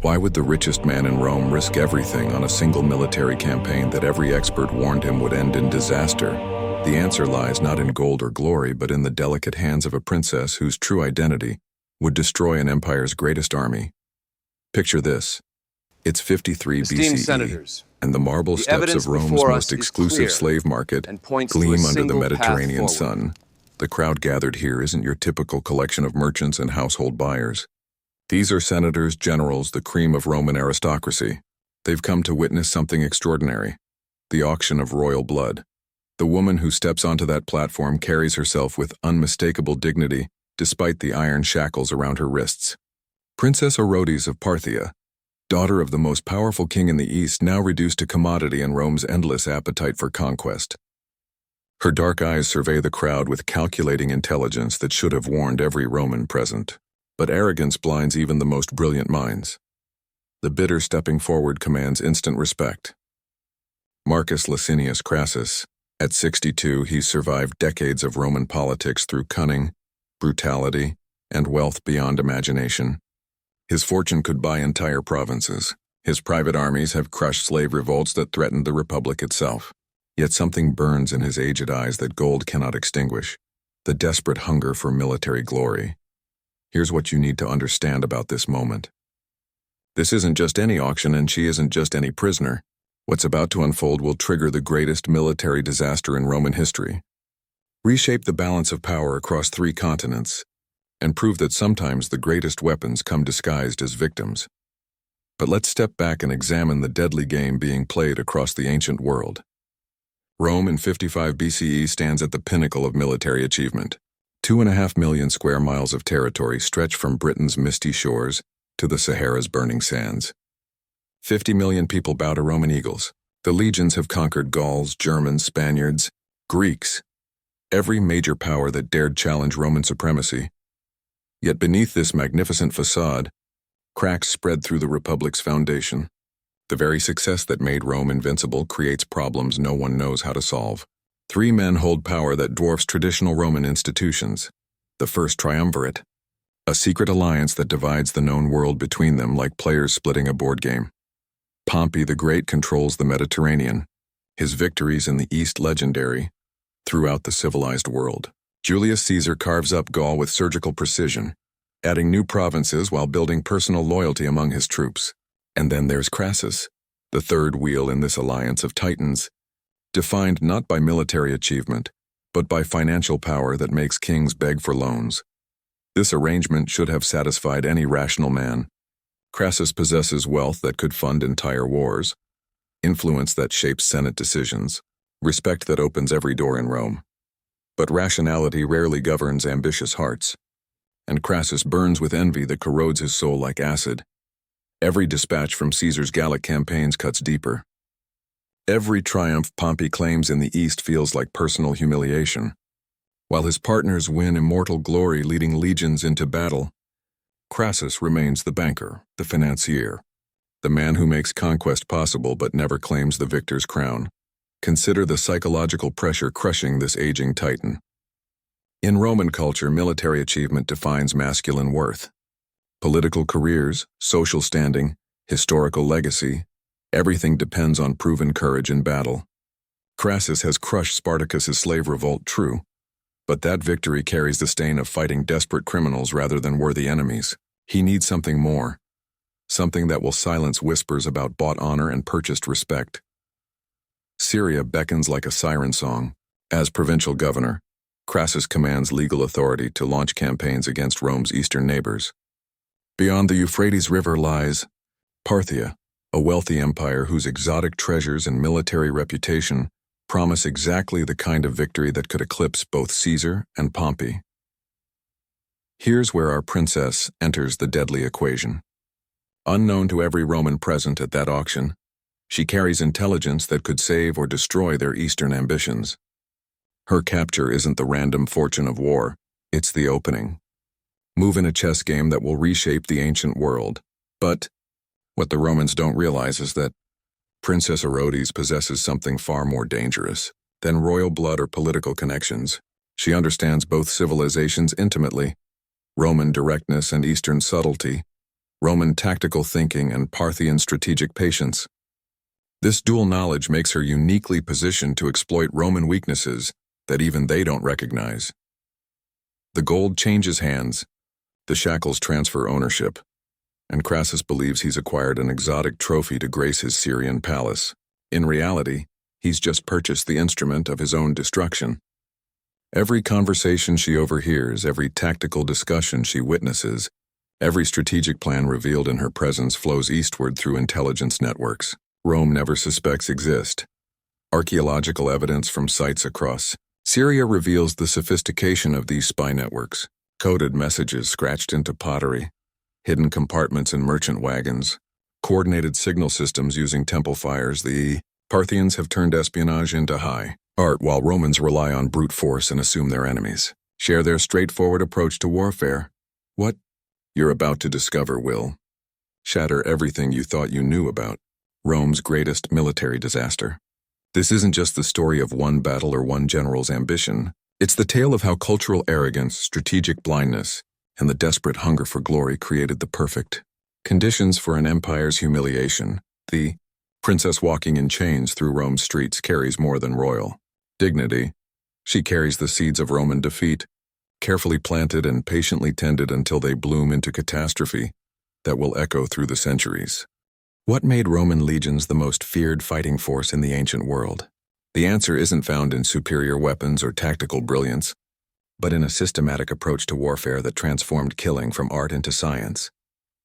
Why would the richest man in Rome risk everything on a single military campaign that every expert warned him would end in disaster? The answer lies not in gold or glory, but in the delicate hands of a princess whose true identity would destroy an empire's greatest army. Picture this. It's 53 Esteemed BCE, senators, and the marble the steps evidence of Rome's before us most is exclusive clear slave market and points to a gleam under the single path Mediterranean forward. sun. The crowd gathered here isn't your typical collection of merchants and household buyers. These are senators, generals, the cream of Roman aristocracy. They've come to witness something extraordinary, the auction of royal blood. The woman who steps onto that platform carries herself with unmistakable dignity, despite the iron shackles around her wrists. Princess Orodes of Parthia, daughter of the most powerful king in the East, now reduced to commodity in Rome's endless appetite for conquest. Her dark eyes survey the crowd with calculating intelligence that should have warned every Roman present. But arrogance blinds even the most brilliant minds. The bidder stepping forward commands instant respect. Marcus Licinius Crassus, at 62, he's survived decades of Roman politics through cunning, brutality, and wealth beyond imagination. His fortune could buy entire provinces. His private armies have crushed slave revolts that threatened the Republic itself. Yet something burns in his aged eyes that gold cannot extinguish: the desperate hunger for military glory. Here's what you need to understand about this moment. This isn't just any auction, and she isn't just any prisoner. What's about to unfold will trigger the greatest military disaster in Roman history, reshape the balance of power across 3 continents, and prove that sometimes the greatest weapons come disguised as victims. But let's step back and examine the deadly game being played across the ancient world. Rome in 55 BCE stands at the pinnacle of military achievement. 2.5 million square miles of territory stretch from Britain's misty shores to the Sahara's burning sands. 50 million people bow to Roman eagles. The legions have conquered Gauls, Germans, Spaniards, Greeks, every major power that dared challenge Roman supremacy. Yet beneath this magnificent facade, cracks spread through the Republic's foundation. The very success that made Rome invincible creates problems no one knows how to solve. 3 men hold power that dwarfs traditional Roman institutions. The first triumvirate, a secret alliance that divides the known world between them like players splitting a board game. Pompey the Great controls the Mediterranean, his victories in the East legendary throughout the civilized world. Julius Caesar carves up Gaul with surgical precision, adding new provinces while building personal loyalty among his troops. And then there's Crassus, the third wheel in this alliance of titans, defined not by military achievement, but by financial power that makes kings beg for loans. This arrangement should have satisfied any rational man. Crassus possesses wealth that could fund entire wars, influence that shapes Senate decisions, respect that opens every door in Rome. But rationality rarely governs ambitious hearts, and Crassus burns with envy that corrodes his soul like acid. Every dispatch from Caesar's Gallic campaigns cuts deeper. Every triumph Pompey claims in the East feels like personal humiliation. While his partners win immortal glory leading legions into battle, Crassus remains the banker, the financier, the man who makes conquest possible but never claims the victor's crown. Consider the psychological pressure crushing this aging titan. In Roman culture, military achievement defines masculine worth. Political careers, social standing, historical legacy, everything depends on proven courage in battle. Crassus has crushed Spartacus's slave revolt, true, but that victory carries the stain of fighting desperate criminals rather than worthy enemies. He needs something more, something that will silence whispers about bought honor and purchased respect. Syria beckons like a siren song. As provincial governor, Crassus commands legal authority to launch campaigns against Rome's eastern neighbors. Beyond the Euphrates River lies Parthia, a wealthy empire whose exotic treasures and military reputation promise exactly the kind of victory that could eclipse both Caesar and Pompey. Here's where our princess enters the deadly equation. Unknown to every Roman present at that auction, she carries intelligence that could save or destroy their eastern ambitions. Her capture isn't the random fortune of war, it's the opening. Move in a chess game that will reshape the ancient world. But what the Romans don't realize is that Princess Orodes possesses something far more dangerous than royal blood or political connections. She understands both civilizations intimately, Roman directness and Eastern subtlety, Roman tactical thinking and Parthian strategic patience. This dual knowledge makes her uniquely positioned to exploit Roman weaknesses that even they don't recognize. The gold changes hands, the shackles transfer ownership, and Crassus believes he's acquired an exotic trophy to grace his Syrian palace. In reality, he's just purchased the instrument of his own destruction. Every conversation she overhears, every tactical discussion she witnesses, every strategic plan revealed in her presence flows eastward through intelligence networks Rome never suspects exist. Archaeological evidence from sites across Syria reveals the sophistication of these spy networks. Coded messages scratched into pottery, hidden compartments in merchant wagons, coordinated signal systems using temple fires. The Parthians have turned espionage into high art while Romans rely on brute force and assume they're enemies. Share their straightforward approach to warfare. What you're about to discover will shatter everything you thought you knew about Rome's greatest military disaster. This isn't just the story of one battle or one general's ambition. It's the tale of how cultural arrogance, strategic blindness, and the desperate hunger for glory created the perfect conditions for an empire's humiliation. The princess walking in chains through Rome's streets carries more than royal dignity. She carries the seeds of Roman defeat, carefully planted and patiently tended until they bloom into catastrophe that will echo through the centuries. What made Roman legions the most feared fighting force in the ancient world? The answer isn't found in superior weapons or tactical brilliance, but in a systematic approach to warfare that transformed killing from art into science.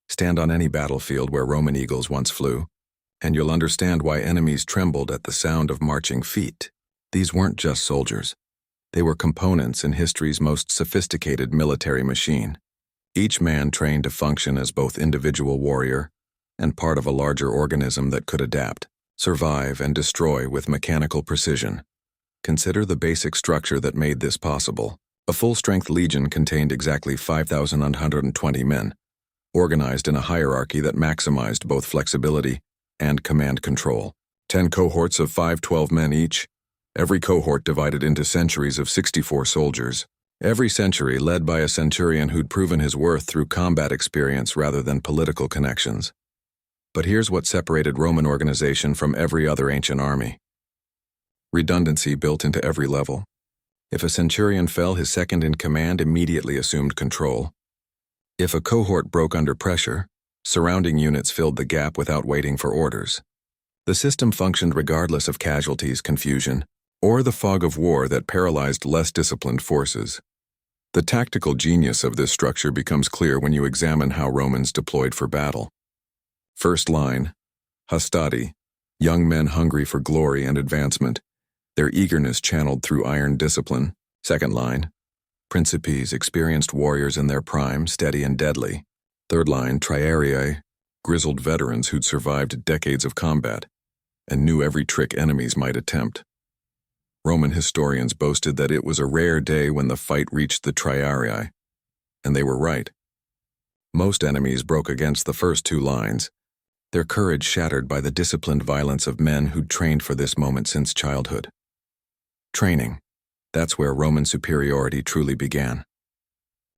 Stand on any battlefield where Roman eagles once flew, and you'll understand why enemies trembled at the sound of marching feet. These weren't just soldiers. They were components in history's most sophisticated military machine. Each man trained to function as both individual warrior and part of a larger organism that could adapt, survive, and destroy with mechanical precision. Consider the basic structure that made this possible. A full-strength legion contained exactly 5,120 men, organized in a hierarchy that maximized both flexibility and command control. 10 cohorts of 5-12 men each, every cohort divided into centuries of 64 soldiers. Every century led by a centurion who'd proven his worth through combat experience rather than political connections. But here's what separated Roman organization from every other ancient army. Redundancy built into every level. If a centurion fell, his second in command immediately assumed control. If a cohort broke under pressure, surrounding units filled the gap without waiting for orders. The system functioned regardless of casualties, confusion, or the fog of war that paralyzed less disciplined forces. The tactical genius of this structure becomes clear when you examine how Romans deployed for battle. First line, hastati, young men hungry for glory and advancement, their eagerness channeled through iron discipline. Second line, principes, experienced warriors in their prime, steady and deadly. Third line, triarii, grizzled veterans who'd survived decades of combat and knew every trick enemies might attempt. Roman historians boasted that it was a rare day when the fight reached the triarii, and they were right. Most enemies broke against the first two lines, their courage shattered by the disciplined violence of men who'd trained for this moment since childhood. Training. That's where Roman superiority truly began.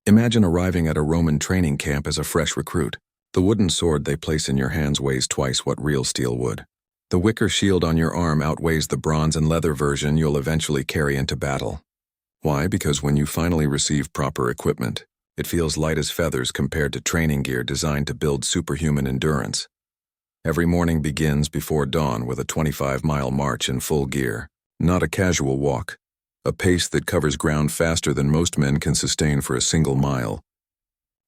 Imagine arriving at a Roman training camp as a fresh recruit. The wooden sword they place in your hands weighs twice what real steel would. The wicker shield on your arm outweighs the bronze and leather version you'll eventually carry into battle. Why? Because when you finally receive proper equipment, it feels light as feathers compared to training gear designed to build superhuman endurance. Every morning begins before dawn with a 25-mile march in full gear, not a casual walk, a pace that covers ground faster than most men can sustain for a single mile.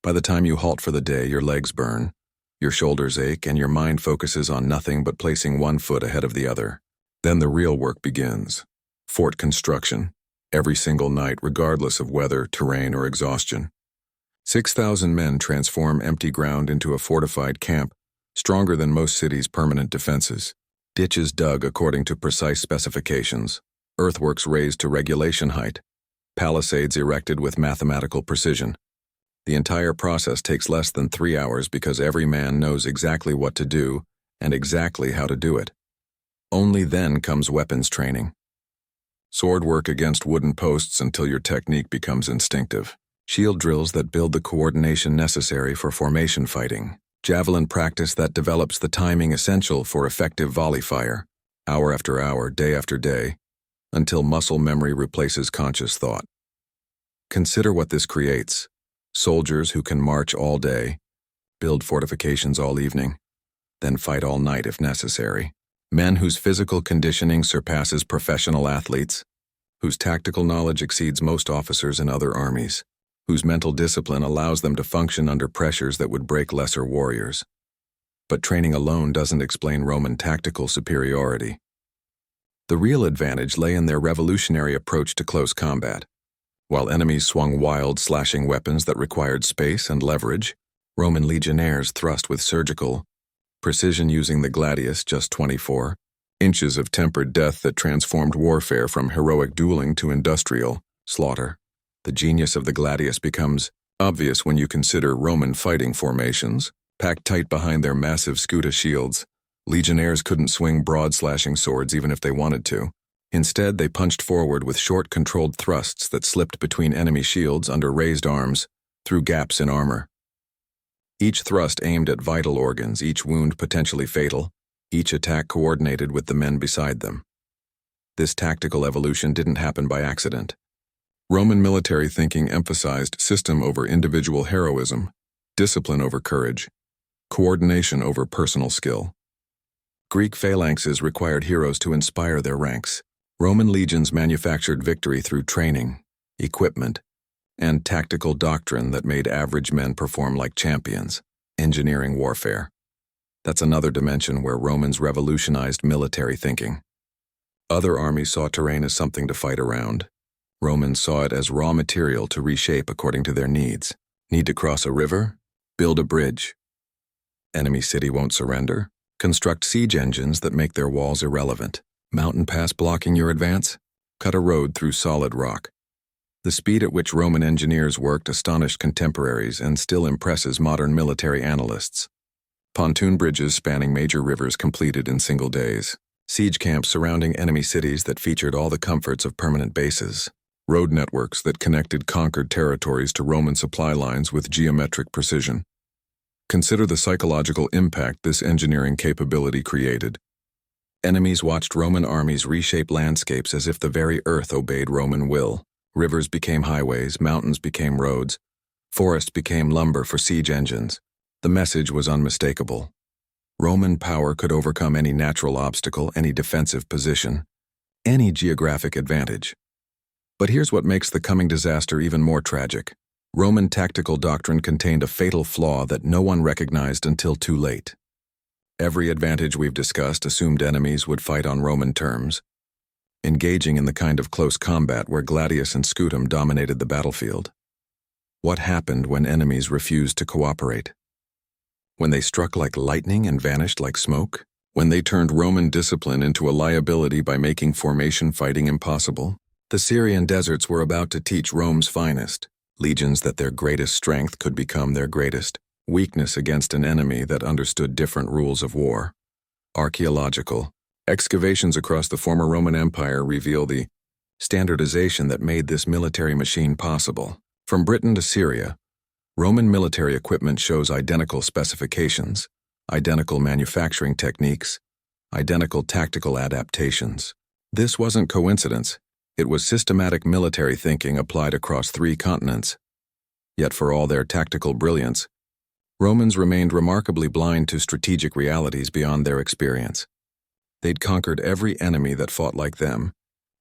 By the time you halt for the day, your legs burn, your shoulders ache, and your mind focuses on nothing but placing one foot ahead of the other. Then the real work begins. Fort construction, every single night regardless of weather, terrain, or exhaustion. 6,000 men transform empty ground into a fortified camp, stronger than most cities' permanent defenses. Ditches dug according to precise specifications, earthworks raised to regulation height, palisades erected with mathematical precision. The entire process takes less than 3 hours because every man knows exactly what to do and exactly how to do it. Only then comes weapons training. Sword work against wooden posts until your technique becomes instinctive. Shield drills that build the coordination necessary for formation fighting. javelin practice that develops the timing essential for effective volley fire, hour after hour, day after day, until muscle memory replaces conscious thought. Consider what this creates. Soldiers who can march all day, build fortifications all evening, then fight all night if necessary. Men whose physical conditioning surpasses professional athletes, whose tactical knowledge exceeds most officers in other armies, whose mental discipline allows them to function under pressures that would break lesser warriors. But training alone doesn't explain Roman tactical superiority. The real advantage lay in their revolutionary approach to close combat. While enemies swung wild, slashing weapons that required space and leverage, Roman legionnaires thrust with surgical precision using the deadliest, just 24 inches of tempered death that transformed warfare from heroic dueling to industrial slaughter. The genius of the deadliest becomes obvious when you consider Roman fighting formations. Packed tight behind their massive scuta shields, legionnaires couldn't swing broad slashing swords even if they wanted to. Instead, they punched forward with short, controlled thrusts that slipped between enemy shields under raised arms, through gaps in armor. Each thrust aimed at vital organs, each wound potentially fatal, each attack coordinated with the men beside them. This tactical evolution didn't happen by accident. Roman military thinking emphasized system over individual heroism, discipline over courage, coordination over personal skill. Greek phalanxes required heroes to inspire their ranks. Roman legions manufactured victory through training, equipment, and tactical doctrine that made average men perform like champions, engineering warfare. That's another dimension where Romans revolutionized military thinking. Other armies saw terrain as something to fight around. Romans saw it as raw material to reshape according to their needs. Need to cross a river? Build a bridge. Enemy city won't surrender? Construct siege engines that make their walls irrelevant. Mountain pass blocking your advance? Cut a road through solid rock. The speed at which Roman engineers worked astonished contemporaries and still impresses modern military analysts. Pontoon bridges spanning major rivers completed in single days. Siege camps surrounding enemy cities that featured all the comforts of permanent bases. Road networks that connected conquered territories to Roman supply lines with geometric precision. Consider the psychological impact this engineering capability created. Enemies watched Roman armies reshape landscapes as if the very earth obeyed Roman will. Rivers became highways, mountains became roads, forests became lumber for siege engines. The message was unmistakable. Roman power could overcome any natural obstacle, any defensive position, any geographic advantage. But here's what makes the coming disaster even more tragic. Roman tactical doctrine contained a fatal flaw that no one recognized until too late. Every advantage we've discussed assumed enemies would fight on Roman terms, engaging in the kind of close combat where gladius and scutum dominated the battlefield. What happened when enemies refused to cooperate? When they struck like lightning and vanished like smoke? When they turned Roman discipline into a liability by making formation fighting impossible? The Syrian deserts were about to teach Rome's finest, legions that their greatest strength could become their greatest weakness against an enemy that understood different rules of war. Archaeological excavations across the former Roman Empire reveal the standardization that made this military machine possible. From Britain to Syria, Roman military equipment shows identical specifications, identical manufacturing techniques, identical tactical adaptations. This wasn't coincidence. It was systematic military thinking applied across 3 continents. Yet for all their tactical brilliance, Romans remained remarkably blind to strategic realities beyond their experience. They'd conquered every enemy that fought like them,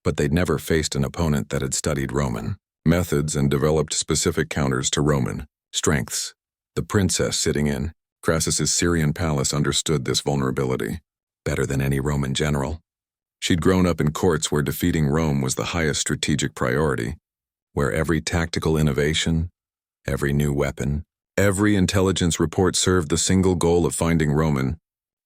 but they'd never faced an opponent that had studied Roman methods and developed specific counters to Roman strengths. The princess sitting in Crassus's Syrian palace understood this vulnerability better than any Roman general. She'd grown up in courts where defeating Rome was the highest strategic priority, where every tactical innovation, every new weapon, every intelligence report served the single goal of finding Roman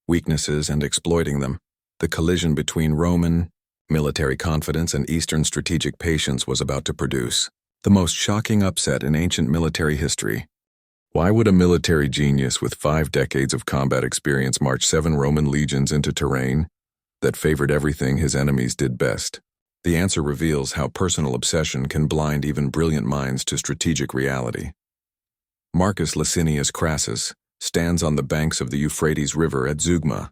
weaknesses and exploiting them. The collision between Roman military confidence and Eastern strategic patience was about to produce the most shocking upset in ancient military history. Why would a military genius with 5 decades of combat experience march 7 Roman legions into terrain that favored everything his enemies did best? The answer reveals how personal obsession can blind even brilliant minds to strategic reality. Marcus Licinius Crassus, stands on the banks of the Euphrates River at Zeugma,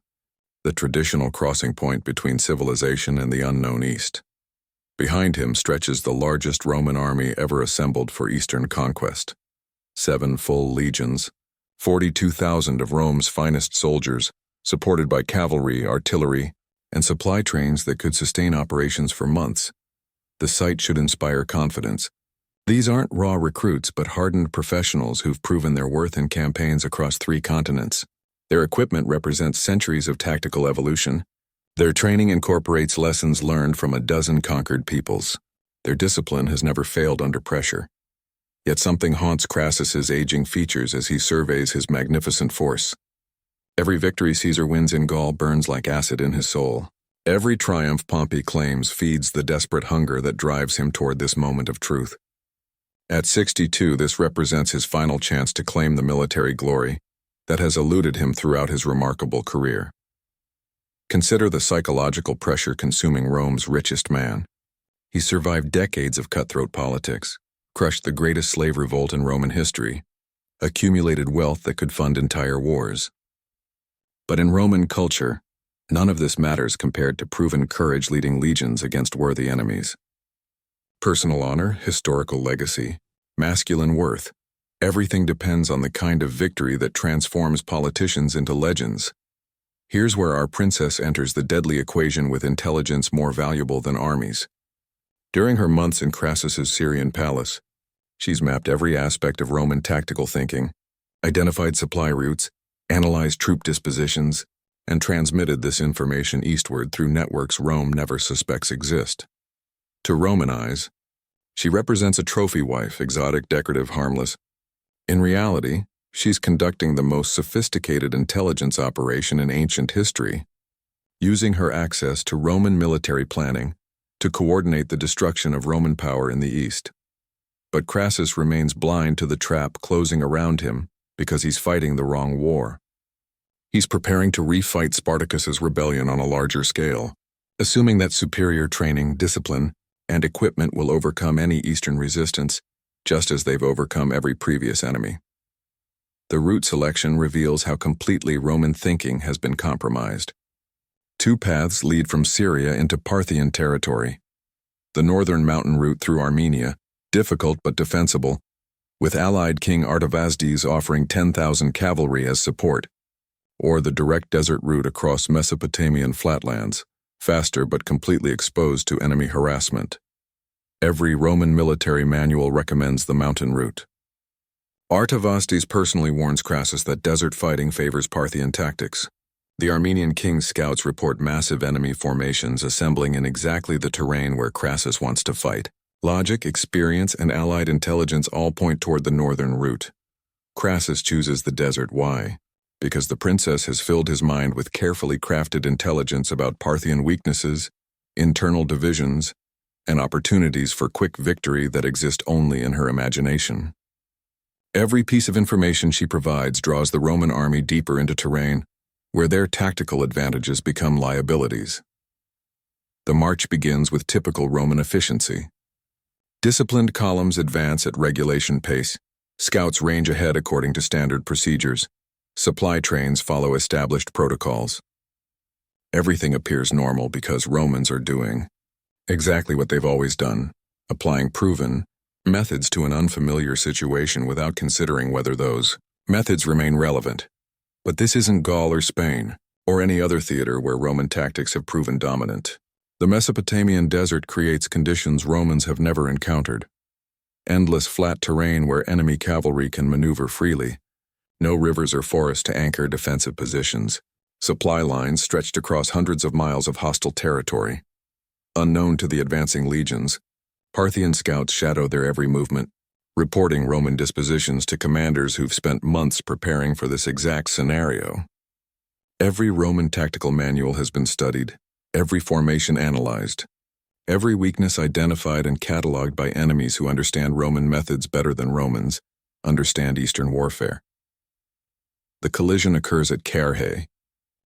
the traditional crossing point between civilization and the unknown East. Behind him stretches the largest Roman army ever assembled for Eastern conquest. 7 full legions, 42,000 of Rome's finest soldiers, supported by cavalry, artillery, and supply trains that could sustain operations for months. The sight should inspire confidence. These aren't raw recruits, but hardened professionals who've proven their worth in campaigns across 3 continents. Their equipment represents centuries of tactical evolution. Their training incorporates lessons learned from a dozen conquered peoples. Their discipline has never failed under pressure. Yet something haunts Crassus's aging features as he surveys his magnificent force. Every victory Caesar wins in Gaul burns like acid in his soul. Every triumph Pompey claims feeds the desperate hunger that drives him toward this moment of truth. At 62, this represents his final chance to claim the military glory that has eluded him throughout his remarkable career. Consider the psychological pressure consuming Rome's richest man. He survived decades of cutthroat politics, crushed the greatest slave revolt in Roman history, accumulated wealth that could fund entire wars. But in Roman culture, none of this matters compared to proven courage leading legions against worthy enemies. Personal honor, historical legacy, masculine worth, everything depends on the kind of victory that transforms politicians into legends. Here's where our princess enters the deadly equation with intelligence more valuable than armies. During her months in Crassus's Syrian palace, she's mapped every aspect of Roman tactical thinking, identified supply routes, analyzed troop dispositions, and transmitted this information eastward through networks Rome never suspects exist. To Roman eyes, she represents a trophy wife, exotic, decorative, harmless. In reality, she's conducting the most sophisticated intelligence operation in ancient history, using her access to Roman military planning to coordinate the destruction of Roman power in the East. But Crassus remains blind to the trap closing around him because he's fighting the wrong war. He's preparing to refight Spartacus's rebellion on a larger scale, assuming that superior training, discipline, and equipment will overcome any Eastern resistance, just as they've overcome every previous enemy. The route selection reveals how completely Roman thinking has been compromised. 2 paths lead from Syria into Parthian territory. The northern mountain route through Armenia, difficult but defensible, with allied King Artavasdes offering 10,000 cavalry as support, or the direct desert route across Mesopotamian flatlands, faster but completely exposed to enemy harassment. Every Roman military manual recommends the mountain route. Artavasdes personally warns Crassus that desert fighting favors Parthian tactics. The Armenian king's scouts report massive enemy formations assembling in exactly the terrain where Crassus wants to fight. Logic, experience, and allied intelligence all point toward the northern route. Crassus chooses the desert. Why? Because the princess has filled his mind with carefully crafted intelligence about Parthian weaknesses, internal divisions, and opportunities for quick victory that exist only in her imagination. Every piece of information she provides draws the Roman army deeper into terrain, where their tactical advantages become liabilities. The march begins with typical Roman efficiency. Disciplined columns advance at regulation pace. Scouts range ahead according to standard procedures. Supply trains follow established protocols. Everything appears normal because Romans are doing exactly what they've always done, applying proven methods to an unfamiliar situation without considering whether those methods remain relevant. But this isn't Gaul or Spain, or any other theater where Roman tactics have proven dominant. The Mesopotamian desert creates conditions Romans have never encountered. Endless flat terrain where enemy cavalry can maneuver freely. No rivers or forests to anchor defensive positions. Supply lines stretched across hundreds of miles of hostile territory. Unknown to the advancing legions, Parthian scouts shadow their every movement, reporting Roman dispositions to commanders who've spent months preparing for this exact scenario. Every Roman tactical manual has been studied, every formation analyzed, every weakness identified and cataloged by enemies who understand Roman methods better than Romans understand Eastern warfare. The collision occurs at Carrhae,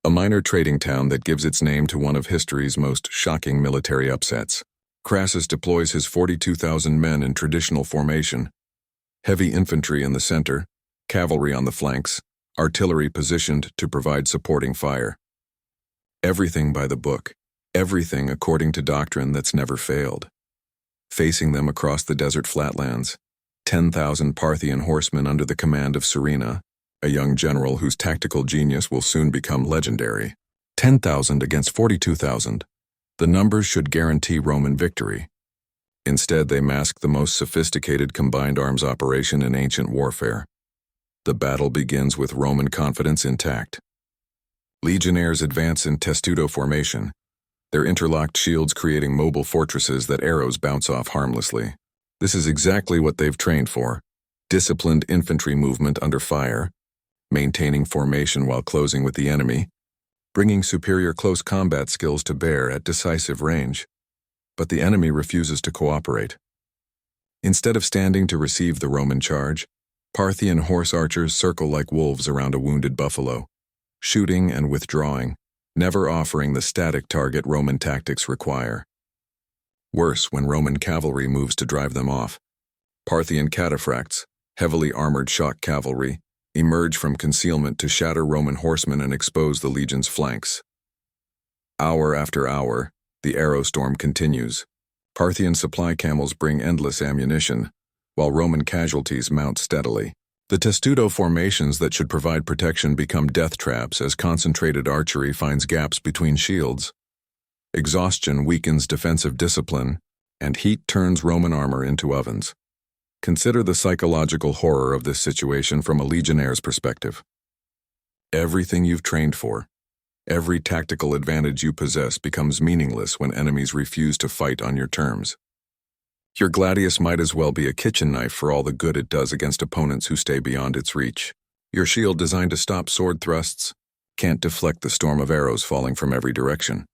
a minor trading town that gives its name to one of history's most shocking military upsets. Crassus deploys his 42,000 men in traditional formation, heavy infantry in the center, cavalry on the flanks, artillery positioned to provide supporting fire. Everything by the book, everything according to doctrine that's never failed. Facing them across the desert flatlands, 10,000 Parthian horsemen under the command of Serena, a young general whose tactical genius will soon become legendary. 10,000 against 42,000. The numbers should guarantee Roman victory. Instead, they mask the most sophisticated combined arms operation in ancient warfare. The battle begins with Roman confidence intact. Legionnaires advance in testudo formation, their interlocked shields creating mobile fortresses that arrows bounce off harmlessly. This is exactly what they've trained for: disciplined infantry movement under fire, maintaining formation while closing with the enemy, bringing superior close combat skills to bear at decisive range. But the enemy refuses to cooperate. Instead of standing to receive the Roman charge, Parthian horse archers circle like wolves around a wounded buffalo, shooting and withdrawing, never offering the static target Roman tactics require. Worse, when Roman cavalry moves to drive them off, Parthian cataphracts, heavily armored shock cavalry, emerge from concealment to shatter Roman horsemen and expose the legion's flanks. Hour after hour, the arrow storm continues. Parthian supply camels bring endless ammunition, while Roman casualties mount steadily. The testudo formations that should provide protection become death traps as concentrated archery finds gaps between shields. Exhaustion weakens defensive discipline, and heat turns Roman armor into ovens. Consider the psychological horror of this situation from a legionnaire's perspective. Everything you've trained for, every tactical advantage you possess becomes meaningless when enemies refuse to fight on your terms. Your gladius might as well be a kitchen knife for all the good it does against opponents who stay beyond its reach. Your shield designed to stop sword thrusts can't deflect the storm of arrows falling from every direction.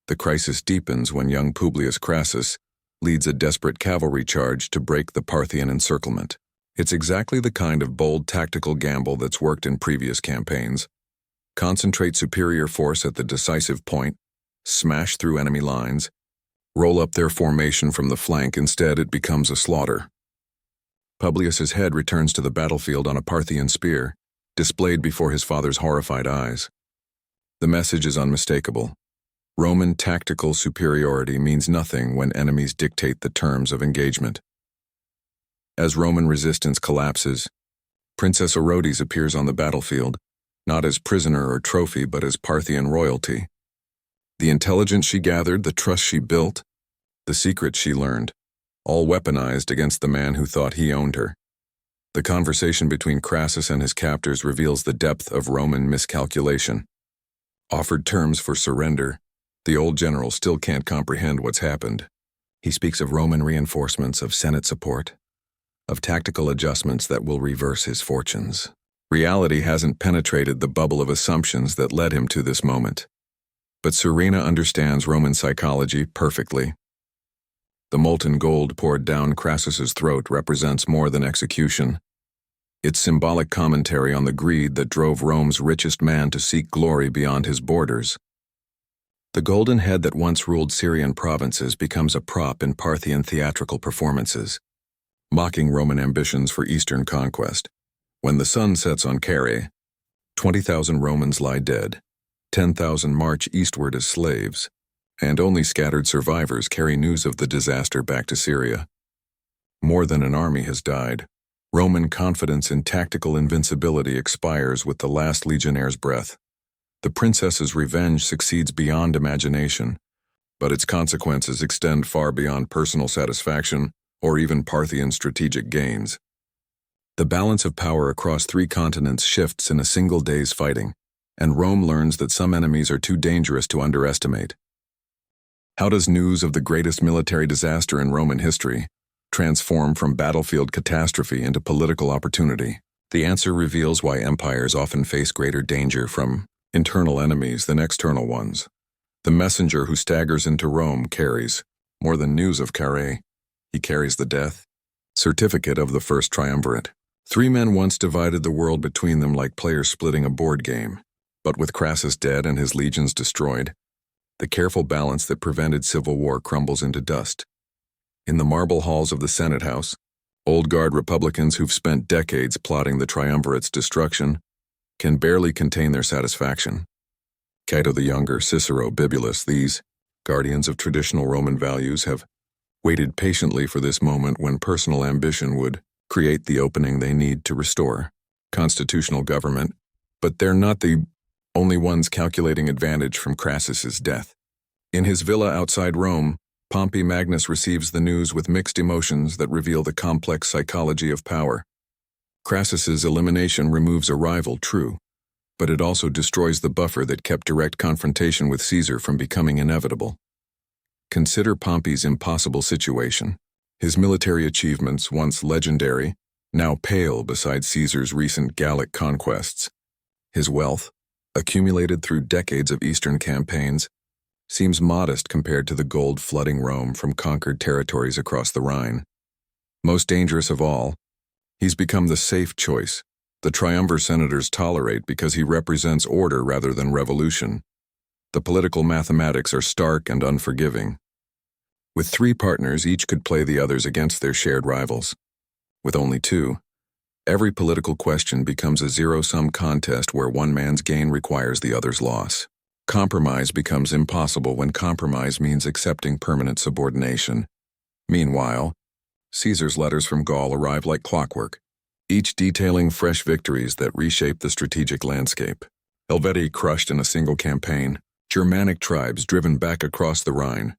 The crisis deepens when young Publius Crassus leads a desperate cavalry charge to break the Parthian encirclement. It's exactly the kind of bold tactical gamble that's worked in previous campaigns. Concentrate superior force at the decisive point, smash through enemy lines, roll up their formation from the flank. Instead, it becomes a slaughter. Publius's head returns to the battlefield on a Parthian spear, displayed before his father's horrified eyes. The message is unmistakable. Roman tactical superiority means nothing when enemies dictate the terms of engagement. As Roman resistance collapses, Princess Orodes appears on the battlefield, not as prisoner or trophy but as Parthian royalty. The intelligence she gathered, the trust she built, the secrets she learned, all weaponized against the man who thought he owned her. The conversation between Crassus and his captors reveals the depth of Roman miscalculation. Offered terms for surrender, the old general still can't comprehend what's happened. He speaks of Roman reinforcements, of Senate support, of tactical adjustments that will reverse his fortunes. Reality hasn't penetrated the bubble of assumptions that led him to this moment. But Serena understands Roman psychology perfectly. The molten gold poured down Crassus's throat represents more than execution. It's symbolic commentary on the greed that drove Rome's richest man to seek glory beyond his borders. The golden head that once ruled Syrian provinces becomes a prop in Parthian theatrical performances, mocking Roman ambitions for eastern conquest. When the sun sets on Carrhae, 20,000 Romans lie dead, 10,000 march eastward as slaves, and only scattered survivors carry news of the disaster back to Syria. More than an army has died. Roman confidence in tactical invincibility expires with the last legionnaire's breath. The princess's revenge succeeds beyond imagination, but its consequences extend far beyond personal satisfaction or even Parthian strategic gains. The balance of power across 3 continents shifts in a single day's fighting, and Rome learns that some enemies are too dangerous to underestimate. How does news of the greatest military disaster in Roman history transform from battlefield catastrophe into political opportunity? The answer reveals why empires often face greater danger from internal enemies than external ones. The messenger who staggers into Rome carries more than news of Carrhae. He carries the death certificate of the first triumvirate. 3 men once divided the world between them like players splitting a board game. But with Crassus dead and his legions destroyed, the careful balance that prevented civil war crumbles into dust. In the marble halls of the Senate House, old guard Republicans who've spent decades plotting the triumvirate's destruction can barely contain their satisfaction. Cato the Younger, Cicero, Bibulus, these guardians of traditional Roman values have waited patiently for this moment when personal ambition would create the opening they need to restore constitutional government, but they're not the only ones calculating advantage from Crassus's death. In his villa outside Rome, Pompey Magnus receives the news with mixed emotions that reveal the complex psychology of power. Crassus's elimination removes a rival, true, but it also destroys the buffer that kept direct confrontation with Caesar from becoming inevitable. Consider Pompey's impossible situation. His military achievements, once legendary, now pale beside Caesar's recent Gallic conquests. His wealth, accumulated through decades of Eastern campaigns, seems modest compared to the gold flooding Rome from conquered territories across the Rhine. Most dangerous of all, he's become the safe choice. The triumvir senators tolerate because he represents order rather than revolution. The political mathematics are stark and unforgiving. With 3 partners, each could play the others against their shared rivals. With only 2, every political question becomes a zero-sum contest where one man's gain requires the other's loss. Compromise becomes impossible when compromise means accepting permanent subordination. Meanwhile, Caesar's letters from Gaul arrive like clockwork, each detailing fresh victories that reshape the strategic landscape. Helvetii crushed in a single campaign, Germanic tribes driven back across the Rhine,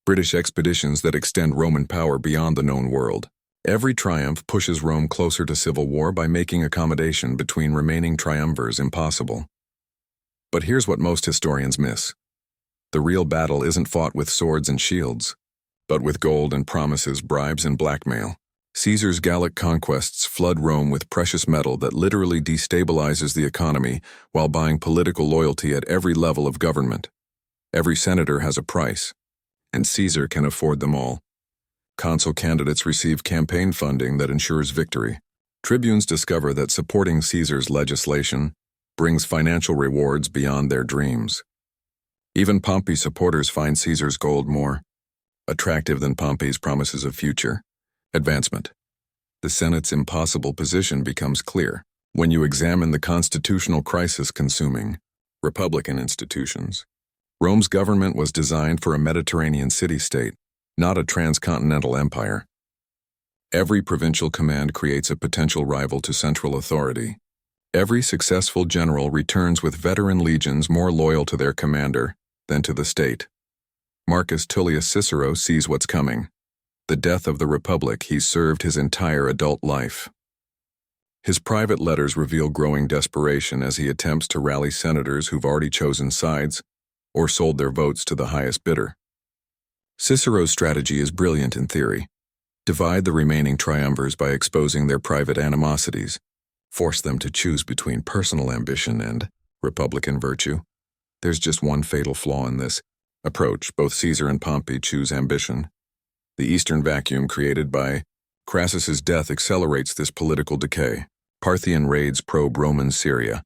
British expeditions that extend Roman power beyond the known world. Every triumph pushes Rome closer to civil war by making accommodation between remaining triumvirs impossible. But here's what most historians miss. The real battle isn't fought with swords and shields, but with gold and promises, bribes and blackmail. Caesar's Gallic conquests flood Rome with precious metal that literally destabilizes the economy while buying political loyalty at every level of government. Every senator has a price, and Caesar can afford them all. Consul candidates receive campaign funding that ensures victory. Tribunes discover that supporting Caesar's legislation brings financial rewards beyond their dreams. Even Pompey supporters find Caesar's gold more attractive than Pompey's promises of future advancement. The Senate's impossible position becomes clear when you examine the constitutional crisis consuming Republican institutions. Rome's government was designed for a Mediterranean city-state, not a transcontinental empire. Every provincial command creates a potential rival to central authority. Every successful general returns with veteran legions more loyal to their commander than to the state. Marcus Tullius Cicero sees what's coming. The death of the Republic he served his entire adult life. His private letters reveal growing desperation as he attempts to rally senators who've already chosen sides or sold their votes to the highest bidder. Cicero's strategy is brilliant in theory. Divide the remaining triumvirs by exposing their private animosities. Force them to choose between personal ambition and republican virtue. There's just one fatal flaw in this approach. Both Caesar and Pompey choose ambition. The Eastern vacuum created by Crassus's death accelerates this political decay. Parthian raids probe Roman Syria,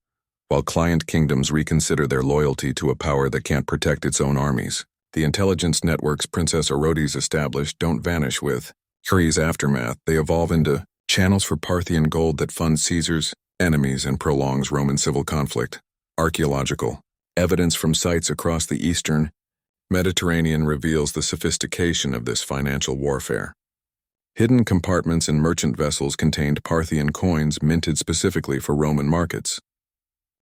while client kingdoms reconsider their loyalty to a power that can't protect its own armies. The intelligence networks Princess Orodes established don't vanish with Carrhae's aftermath. They evolve into channels for Parthian gold that fund Caesar's enemies and prolongs Roman civil conflict. Archaeological evidence from sites across the Eastern Mediterranean reveals the sophistication of this financial warfare. Hidden compartments in merchant vessels contained Parthian coins minted specifically for Roman markets.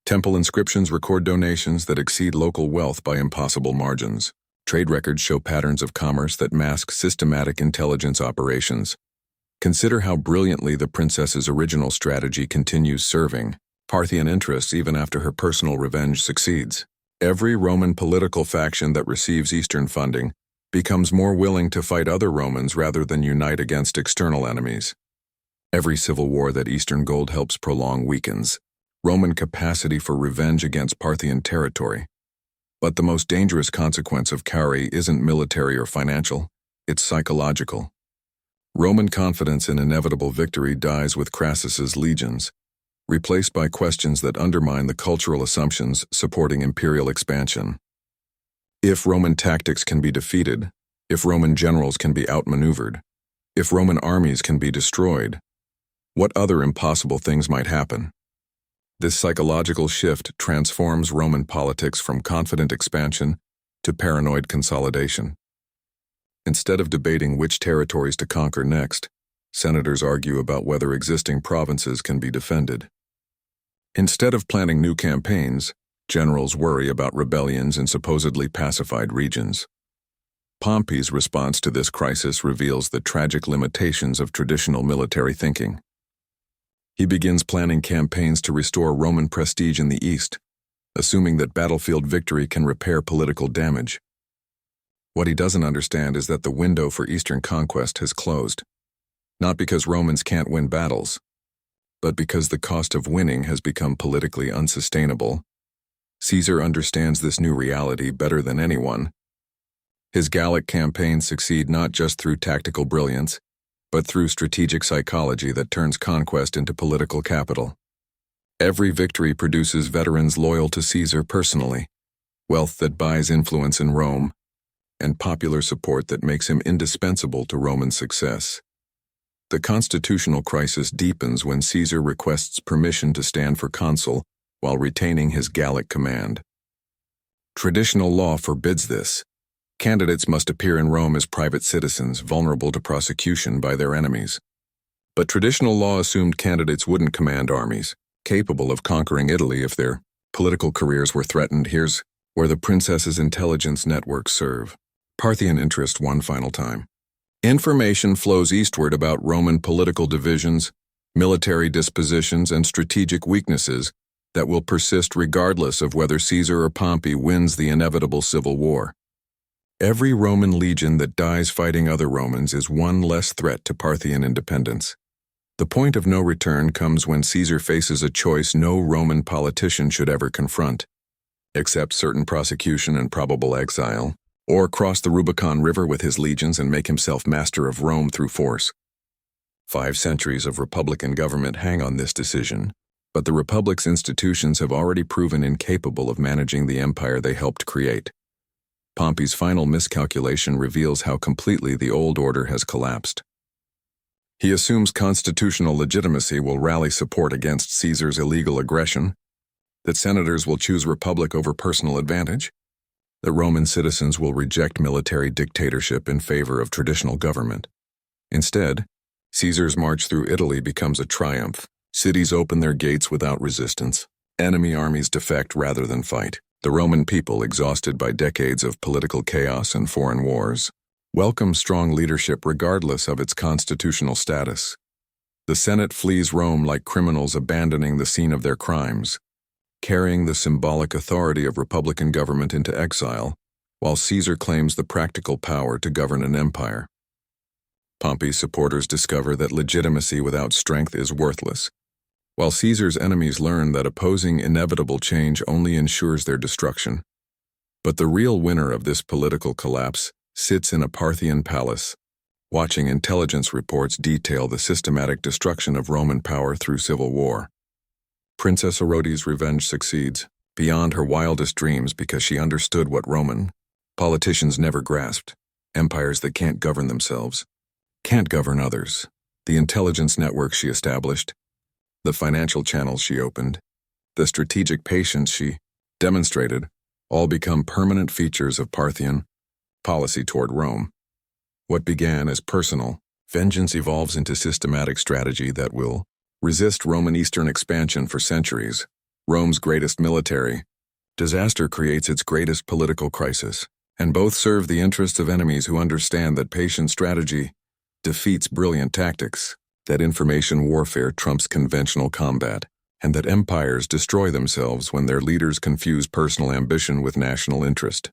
Temple inscriptions record donations that exceed local wealth by impossible margins. Trade records show patterns of commerce that mask systematic intelligence operations. Consider how brilliantly the princess's original strategy continues serving Parthian interests even after her personal revenge succeeds. Every Roman political faction that receives Eastern funding becomes more willing to fight other Romans rather than unite against external enemies. Every civil war that Eastern gold helps prolong weakens Roman capacity for revenge against Parthian territory. But the most dangerous consequence of Carrhae isn't military or financial, it's psychological. Roman confidence in inevitable victory dies with Crassus's legions, replaced by questions that undermine the cultural assumptions supporting imperial expansion. If Roman tactics can be defeated, if Roman generals can be outmaneuvered, if Roman armies can be destroyed, what other impossible things might happen? This psychological shift transforms Roman politics from confident expansion to paranoid consolidation. Instead of debating which territories to conquer next, senators argue about whether existing provinces can be defended. Instead of planning new campaigns, generals worry about rebellions in supposedly pacified regions. Pompey's response to this crisis reveals the tragic limitations of traditional military thinking. He begins planning campaigns to restore Roman prestige in the East, assuming that battlefield victory can repair political damage. What he doesn't understand is that the window for Eastern conquest has closed, not because Romans can't win battles, but because the cost of winning has become politically unsustainable. Caesar understands this new reality better than anyone. His Gallic campaigns succeed not just through tactical brilliance, but through strategic psychology that turns conquest into political capital. Every victory produces veterans loyal to Caesar personally, wealth that buys influence in Rome, and popular support that makes him indispensable to Roman success. The constitutional crisis deepens when Caesar requests permission to stand for consul while retaining his Gallic command. Traditional law forbids this. Candidates must appear in Rome as private citizens, vulnerable to prosecution by their enemies. But traditional law assumed candidates wouldn't command armies, capable of conquering Italy if their political careers were threatened. Here's where the princess's intelligence networks serve. Parthian interest one final time. Information flows eastward about Roman political divisions, military dispositions, and strategic weaknesses that will persist regardless of whether Caesar or Pompey wins the inevitable civil war. Every Roman legion that dies fighting other Romans is one less threat to Parthian independence. The point of no return comes when Caesar faces a choice no Roman politician should ever confront: accept certain prosecution and probable exile, or cross the Rubicon River with his legions and make himself master of Rome through force. 5 centuries of republican government hang on this decision, but the republic's institutions have already proven incapable of managing the empire they helped create. Pompey's final miscalculation reveals how completely the old order has collapsed. He assumes constitutional legitimacy will rally support against Caesar's illegal aggression, that senators will choose republic over personal advantage, that Roman citizens will reject military dictatorship in favor of traditional government. Instead, Caesar's march through Italy becomes a triumph. Cities open their gates without resistance. Enemy armies defect rather than fight. The Roman people, exhausted by decades of political chaos and foreign wars, welcome strong leadership regardless of its constitutional status. The Senate flees Rome like criminals abandoning the scene of their crimes, carrying the symbolic authority of republican government into exile, while Caesar claims the practical power to govern an empire. Pompey's supporters discover that legitimacy without strength is worthless, while Caesar's enemies learn that opposing inevitable change only ensures their destruction. But the real winner of this political collapse sits in a Parthian palace, watching intelligence reports detail the systematic destruction of Roman power through civil war. Princess Orodes' revenge succeeds beyond her wildest dreams because she understood what Roman politicians never grasped: empires that can't govern themselves, can't govern others. The intelligence network she established, the financial channels she opened, the strategic patience she demonstrated, all become permanent features of Parthian policy toward Rome. What began as personal vengeance evolves into systematic strategy that will resist Roman Eastern expansion for centuries. Rome's greatest military disaster creates its greatest political crisis, and both serve the interests of enemies who understand that patient strategy defeats brilliant tactics, that information warfare trumps conventional combat, and that empires destroy themselves when their leaders confuse personal ambition with national interest.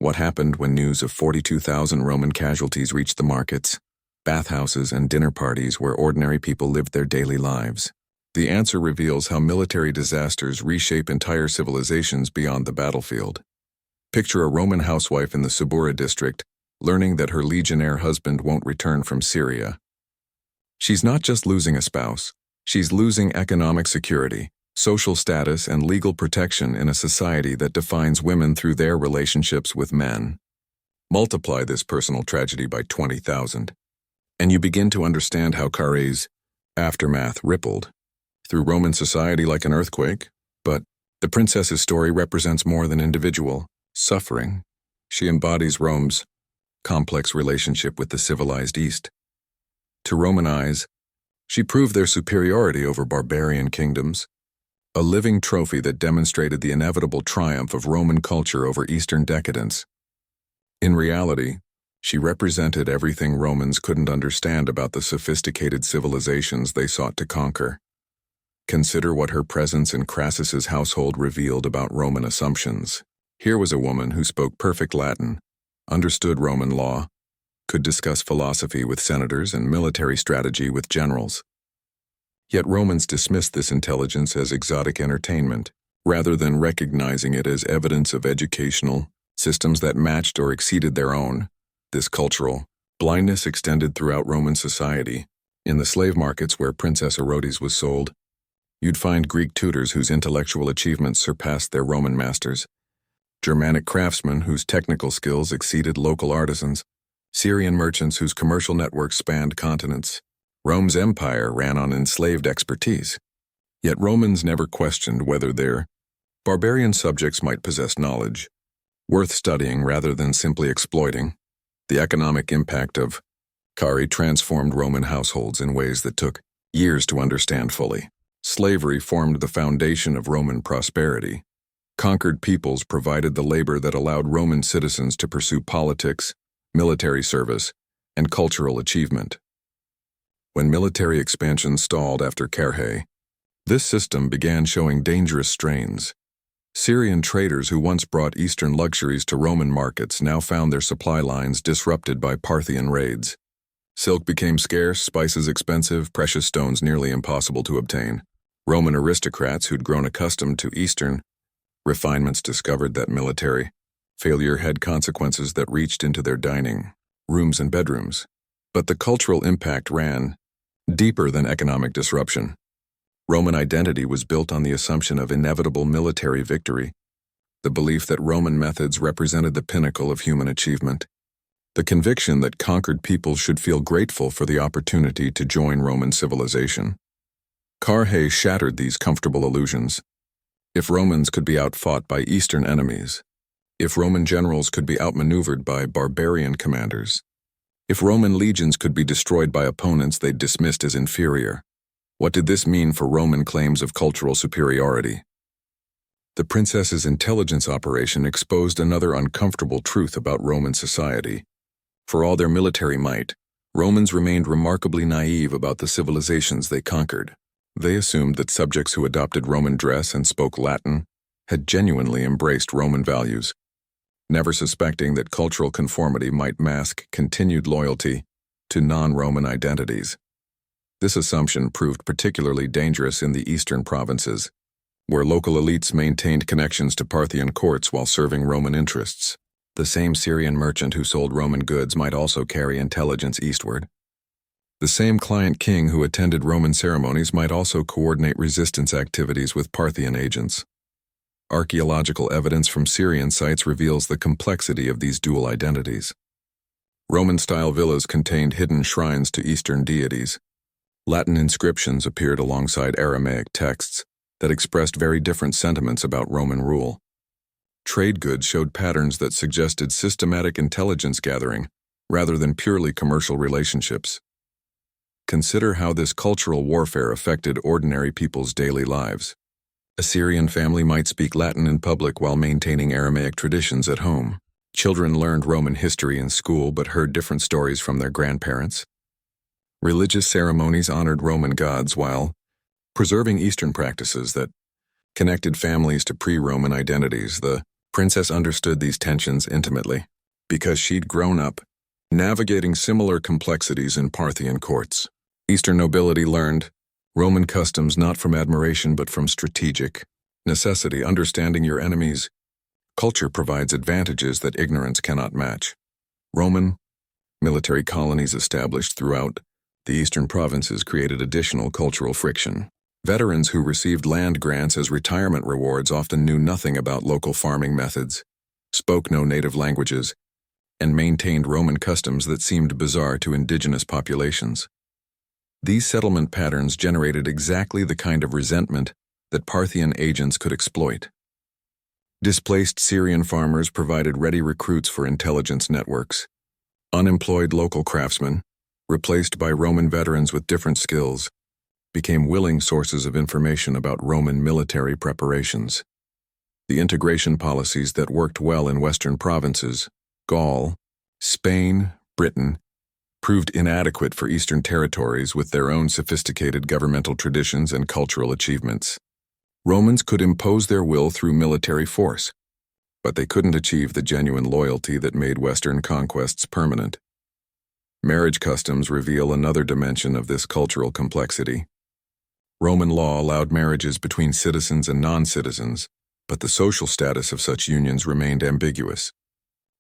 What happened when news of 42,000 Roman casualties reached the markets, bathhouses, and dinner parties where ordinary people lived their daily lives? The answer reveals how military disasters reshape entire civilizations beyond the battlefield. Picture a Roman housewife in the Subura district learning that her legionnaire husband won't return from Syria. She's not just losing a spouse, she's losing economic security, social status, and legal protection in a society that defines women through their relationships with men. Multiply this personal tragedy by 20,000, and you begin to understand how Carrhae's aftermath rippled through Roman society like an earthquake, but the princess's story represents more than individual suffering. She embodies Rome's complex relationship with the civilized East. To Roman eyes, she proved their superiority over barbarian kingdoms, a living trophy that demonstrated the inevitable triumph of Roman culture over Eastern decadence. In reality, she represented everything Romans couldn't understand about the sophisticated civilizations they sought to conquer. Consider what her presence in Crassus's household revealed about Roman assumptions. Here was a woman who spoke perfect Latin, understood Roman law, could discuss philosophy with senators and military strategy with generals. Yet Romans dismissed this intelligence as exotic entertainment, rather than recognizing it as evidence of educational systems that matched or exceeded their own. This cultural blindness extended throughout Roman society. In the slave markets where Princess Orodes was sold, you'd find Greek tutors whose intellectual achievements surpassed their Roman masters, Germanic craftsmen whose technical skills exceeded local artisans, Syrian merchants whose commercial networks spanned continents. Rome's empire ran on enslaved expertise. Yet Romans never questioned whether their barbarian subjects might possess knowledge worth studying rather than simply exploiting. The economic impact of Carrhae transformed Roman households in ways that took years to understand fully. Slavery formed the foundation of Roman prosperity. Conquered peoples provided the labor that allowed Roman citizens to pursue politics, military service, and cultural achievement. When military expansion stalled after Carrhae, this system began showing dangerous strains. Syrian traders who once brought Eastern luxuries to Roman markets now found their supply lines disrupted by Parthian raids. Silk became scarce, spices expensive, precious stones nearly impossible to obtain. Roman aristocrats who'd grown accustomed to Eastern refinements discovered that military failure had consequences that reached into their dining rooms and bedrooms. But the cultural impact ran deeper than economic disruption. Roman identity was built on the assumption of inevitable military victory, the belief that Roman methods represented the pinnacle of human achievement, the conviction that conquered peoples should feel grateful for the opportunity to join Roman civilization. Carrhae shattered these comfortable illusions. If Romans could be outfought by Eastern enemies, if Roman generals could be outmaneuvered by barbarian commanders, if Roman legions could be destroyed by opponents they'd dismissed as inferior, what did this mean for Roman claims of cultural superiority? The princess's intelligence operation exposed another uncomfortable truth about Roman society. For all their military might, Romans remained remarkably naive about the civilizations they conquered. They assumed that subjects who adopted Roman dress and spoke Latin had genuinely embraced Roman values, never suspecting that cultural conformity might mask continued loyalty to non-Roman identities. This assumption proved particularly dangerous in the eastern provinces, where local elites maintained connections to Parthian courts while serving Roman interests. The same Syrian merchant who sold Roman goods might also carry intelligence eastward. The same client king who attended Roman ceremonies might also coordinate resistance activities with Parthian agents. Archaeological evidence from Syrian sites reveals the complexity of these dual identities. Roman-style villas contained hidden shrines to Eastern deities. Latin inscriptions appeared alongside Aramaic texts that expressed very different sentiments about Roman rule. Trade goods showed patterns that suggested systematic intelligence gathering rather than purely commercial relationships. Consider how this cultural warfare affected ordinary people's daily lives. A Syrian family might speak Latin in public while maintaining Aramaic traditions at home. Children learned Roman history in school but heard different stories from their grandparents. Religious ceremonies honored Roman gods while preserving Eastern practices that connected families to pre-Roman identities. The princess understood these tensions intimately because she'd grown up navigating similar complexities in Parthian courts. Eastern nobility learned Roman customs not from admiration but from strategic necessity. Understanding your enemy's culture provides advantages that ignorance cannot match. Roman military colonies established throughout the eastern provinces created additional cultural friction. Veterans who received land grants as retirement rewards often knew nothing about local farming methods, spoke no native languages, and maintained Roman customs that seemed bizarre to indigenous populations. These settlement patterns generated exactly the kind of resentment that Parthian agents could exploit. Displaced Syrian farmers provided ready recruits for intelligence networks. Unemployed local craftsmen, replaced by Roman veterans with different skills, became willing sources of information about Roman military preparations. The integration policies that worked well in Western provinces, Gaul, Spain, Britain, proved inadequate for Eastern territories with their own sophisticated governmental traditions and cultural achievements. Romans could impose their will through military force, but they couldn't achieve the genuine loyalty that made Western conquests permanent. Marriage customs reveal another dimension of this cultural complexity. Roman law allowed marriages between citizens and non-citizens, but the social status of such unions remained ambiguous.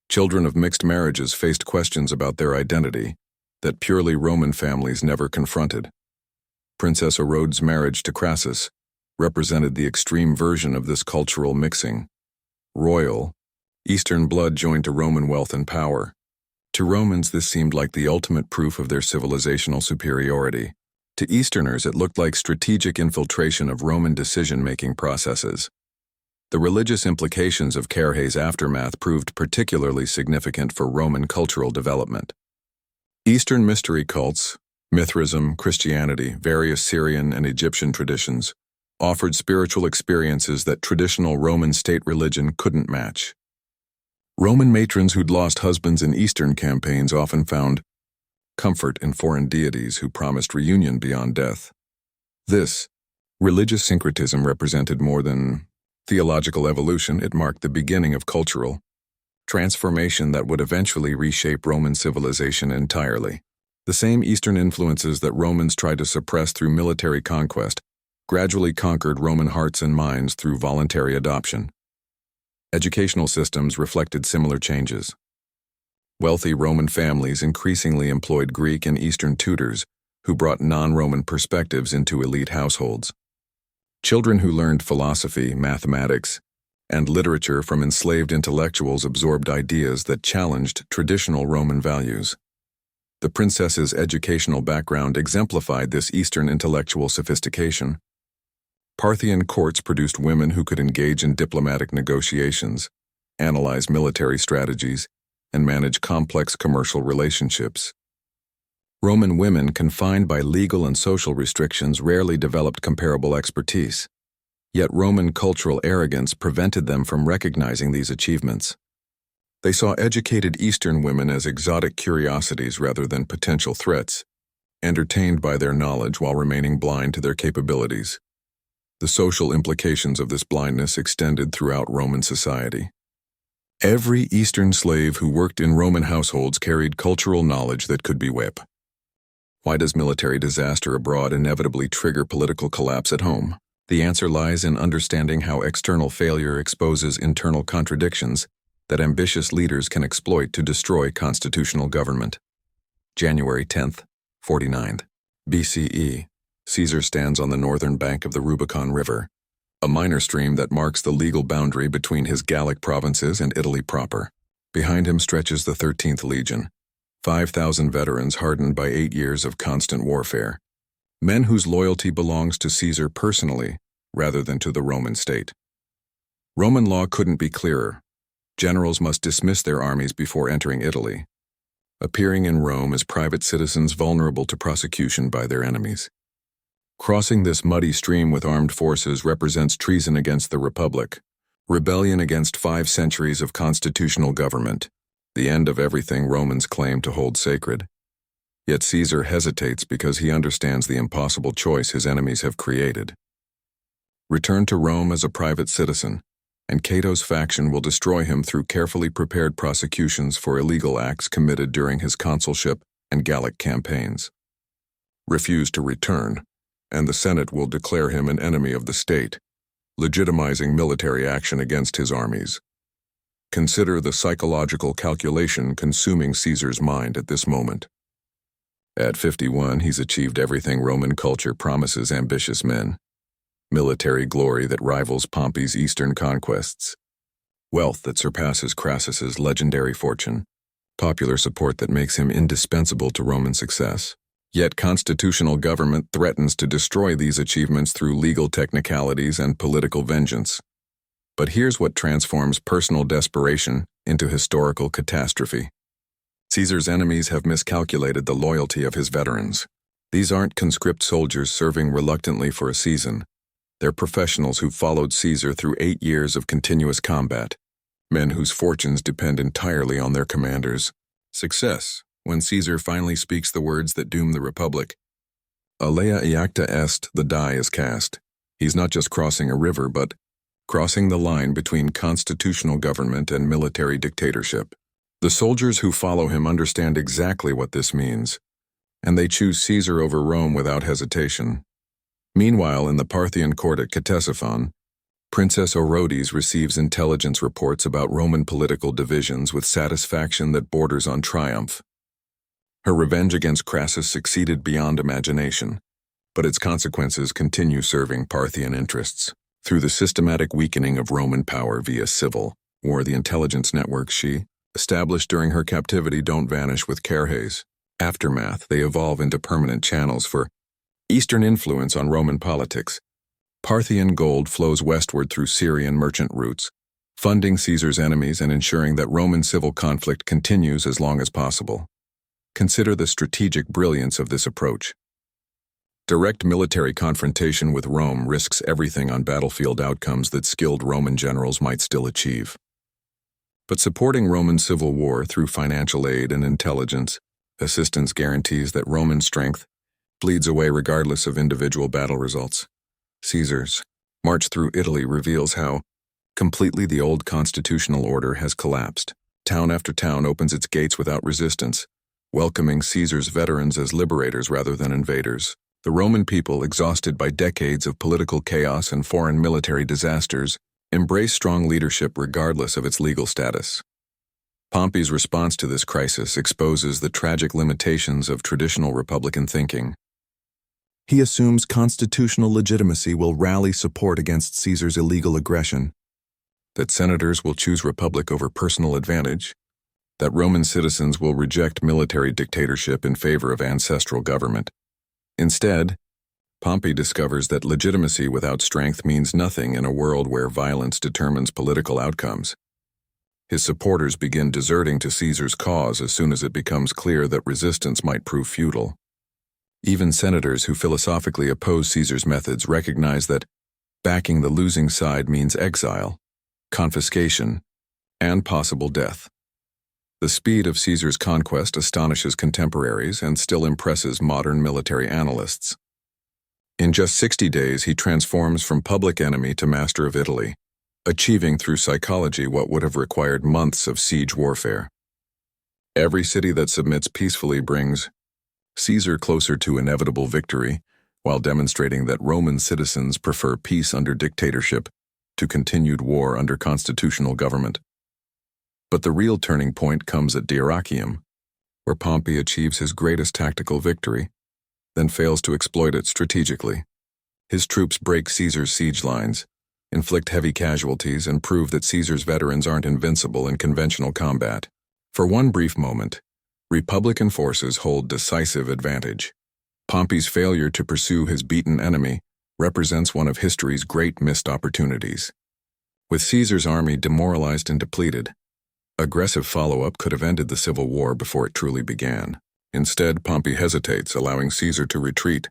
Children of mixed marriages faced questions about their identity that purely Roman families never confronted. Princess Orodes' marriage to Crassus represented the extreme version of this cultural mixing. Royal, Eastern blood joined to Roman wealth and power. To Romans, this seemed like the ultimate proof of their civilizational superiority. To Easterners, it looked like strategic infiltration of Roman decision-making processes. The religious implications of Carrhae's aftermath proved particularly significant for Roman cultural development. Eastern mystery cults, Mithraism, Christianity, various Syrian and Egyptian traditions, offered spiritual experiences that traditional Roman state religion couldn't match. Roman matrons who'd lost husbands in Eastern campaigns often found comfort in foreign deities who promised reunion beyond death. This religious syncretism represented more than theological evolution. It marked the beginning of cultural transformation that would eventually reshape Roman civilization entirely. The same Eastern influences that Romans tried to suppress through military conquest gradually conquered Roman hearts and minds through voluntary adoption. Educational systems reflected similar changes. Wealthy Roman families increasingly employed Greek and Eastern tutors who brought non-Roman perspectives into elite households. Children who learned philosophy, mathematics, and literature from enslaved intellectuals absorbed ideas that challenged traditional Roman values. The princess's educational background exemplified this Eastern intellectual sophistication. Parthian courts produced women who could engage in diplomatic negotiations, analyze military strategies, and manage complex commercial relationships. Roman women confined by legal and social restrictions rarely developed comparable expertise. Yet Roman cultural arrogance prevented them from recognizing these achievements. They saw educated Eastern women as exotic curiosities rather than potential threats, entertained by their knowledge while remaining blind to their capabilities. The social implications of this blindness extended throughout Roman society. Every Eastern slave who worked in Roman households carried cultural knowledge that could be whip. Why does military disaster abroad inevitably trigger political collapse at home? The answer lies in understanding how external failure exposes internal contradictions that ambitious leaders can exploit to destroy constitutional government. January 10th, 49 BCE. Caesar stands on the northern bank of the Rubicon River, a minor stream that marks the legal boundary between his Gallic provinces and Italy proper. Behind him stretches the 13th Legion, 5,000 veterans hardened by 8 years of constant warfare. Men whose loyalty belongs to Caesar personally, rather than to the Roman state. Roman law couldn't be clearer. Generals must dismiss their armies before entering Italy, appearing in Rome as private citizens vulnerable to prosecution by their enemies. Crossing this muddy stream with armed forces represents treason against the Republic, rebellion against 5 centuries of constitutional government, the end of everything Romans claim to hold sacred. Yet Caesar hesitates because he understands the impossible choice his enemies have created. Return to Rome as a private citizen, and Cato's faction will destroy him through carefully prepared prosecutions for illegal acts committed during his consulship and Gallic campaigns. Refuse to return, and the Senate will declare him an enemy of the state, legitimizing military action against his armies. Consider the psychological calculation consuming Caesar's mind at this moment. At 51, he's achieved everything Roman culture promises ambitious men. Military glory that rivals Pompey's Eastern conquests. Wealth that surpasses Crassus's legendary fortune. Popular support that makes him indispensable to Roman success. Yet constitutional government threatens to destroy these achievements through legal technicalities and political vengeance. But here's what transforms personal desperation into historical catastrophe. Caesar's enemies have miscalculated the loyalty of his veterans. These aren't conscript soldiers serving reluctantly for a season. They're professionals who followed Caesar through 8 years of continuous combat, men whose fortunes depend entirely on their commanders' success. When Caesar finally speaks the words that doom the Republic, Alea iacta est, the die is cast. He's not just crossing a river, but crossing the line between constitutional government and military dictatorship. The soldiers who follow him understand exactly what this means, and they choose Caesar over Rome without hesitation. Meanwhile, in the Parthian court at Ctesiphon, Princess Orodes receives intelligence reports about Roman political divisions with satisfaction that borders on triumph. Her revenge against Crassus succeeded beyond imagination, but its consequences continue serving Parthian interests. Through the systematic weakening of Roman power via civil war, the intelligence networks she established during her captivity don't vanish with Carrhae's aftermath. They evolve into permanent channels for Eastern influence on Roman politics. Parthian gold flows westward through Syrian merchant routes, funding Caesar's enemies and ensuring that Roman civil conflict continues as long as possible. Consider the strategic brilliance of this approach. Direct military confrontation with Rome risks everything on battlefield outcomes that skilled Roman generals might still achieve. But supporting Roman civil war through financial aid and intelligence assistance guarantees that Roman strength bleeds away regardless of individual battle results. Caesar's march through Italy reveals how completely the old constitutional order has collapsed. Town after town opens its gates without resistance, welcoming Caesar's veterans as liberators rather than invaders. The Roman people, exhausted by decades of political chaos and foreign military disasters, embrace strong leadership regardless of its legal status. Pompey's response to this crisis exposes the tragic limitations of traditional republican thinking. He assumes constitutional legitimacy will rally support against Caesar's illegal aggression, that senators will choose republic over personal advantage, that Roman citizens will reject military dictatorship in favor of ancestral government. Instead, Pompey discovers that legitimacy without strength means nothing in a world where violence determines political outcomes. His supporters begin deserting to Caesar's cause as soon as it becomes clear that resistance might prove futile. Even senators who philosophically oppose Caesar's methods recognize that backing the losing side means exile, confiscation, and possible death. The speed of Caesar's conquest astonishes contemporaries and still impresses modern military analysts. In just 60 days, he transforms from public enemy to master of Italy, achieving through psychology what would have required months of siege warfare. Every city that submits peacefully brings Caesar closer to inevitable victory, while demonstrating that Roman citizens prefer peace under dictatorship to continued war under constitutional government. But the real turning point comes at Dyrrhachium, where Pompey achieves his greatest tactical victory, then fails to exploit it strategically. His troops break Caesar's siege lines, inflict heavy casualties, and prove that Caesar's veterans aren't invincible in conventional combat. For one brief moment, Republican forces hold decisive advantage. Pompey's failure to pursue his beaten enemy represents one of history's great missed opportunities. With Caesar's army demoralized and depleted, aggressive follow-up could have ended the civil war before it truly began. Instead, Pompey hesitates, allowing Caesar to retreat,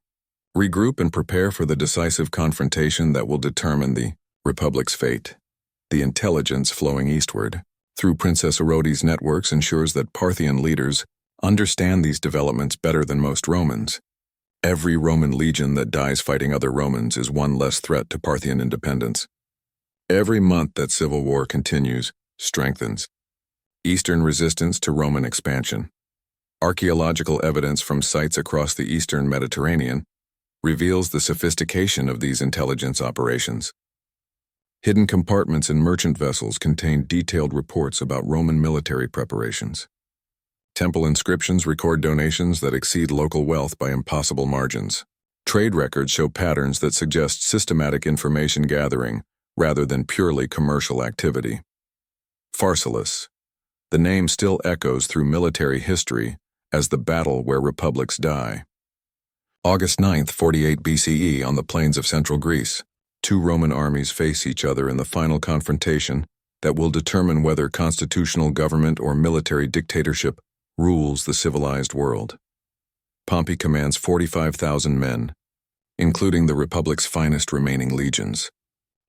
regroup, and prepare for the decisive confrontation that will determine the Republic's fate. The intelligence flowing eastward through Princess Orodes' networks ensures that Parthian leaders understand these developments better than most Romans. Every Roman legion that dies fighting other Romans is one less threat to Parthian independence. Every month that civil war continues strengthens Eastern resistance to Roman expansion. Archaeological evidence from sites across the Eastern Mediterranean reveals the sophistication of these intelligence operations. Hidden compartments in merchant vessels contain detailed reports about Roman military preparations. Temple inscriptions record donations that exceed local wealth by impossible margins. Trade records show patterns that suggest systematic information gathering rather than purely commercial activity. Pharsalus. The name still echoes through military history as the battle where republics die. August 9th, 48 BCE, on the plains of central Greece, two Roman armies face each other in the final confrontation that will determine whether constitutional government or military dictatorship rules the civilized world. Pompey commands 45,000 men, including the Republic's finest remaining legions.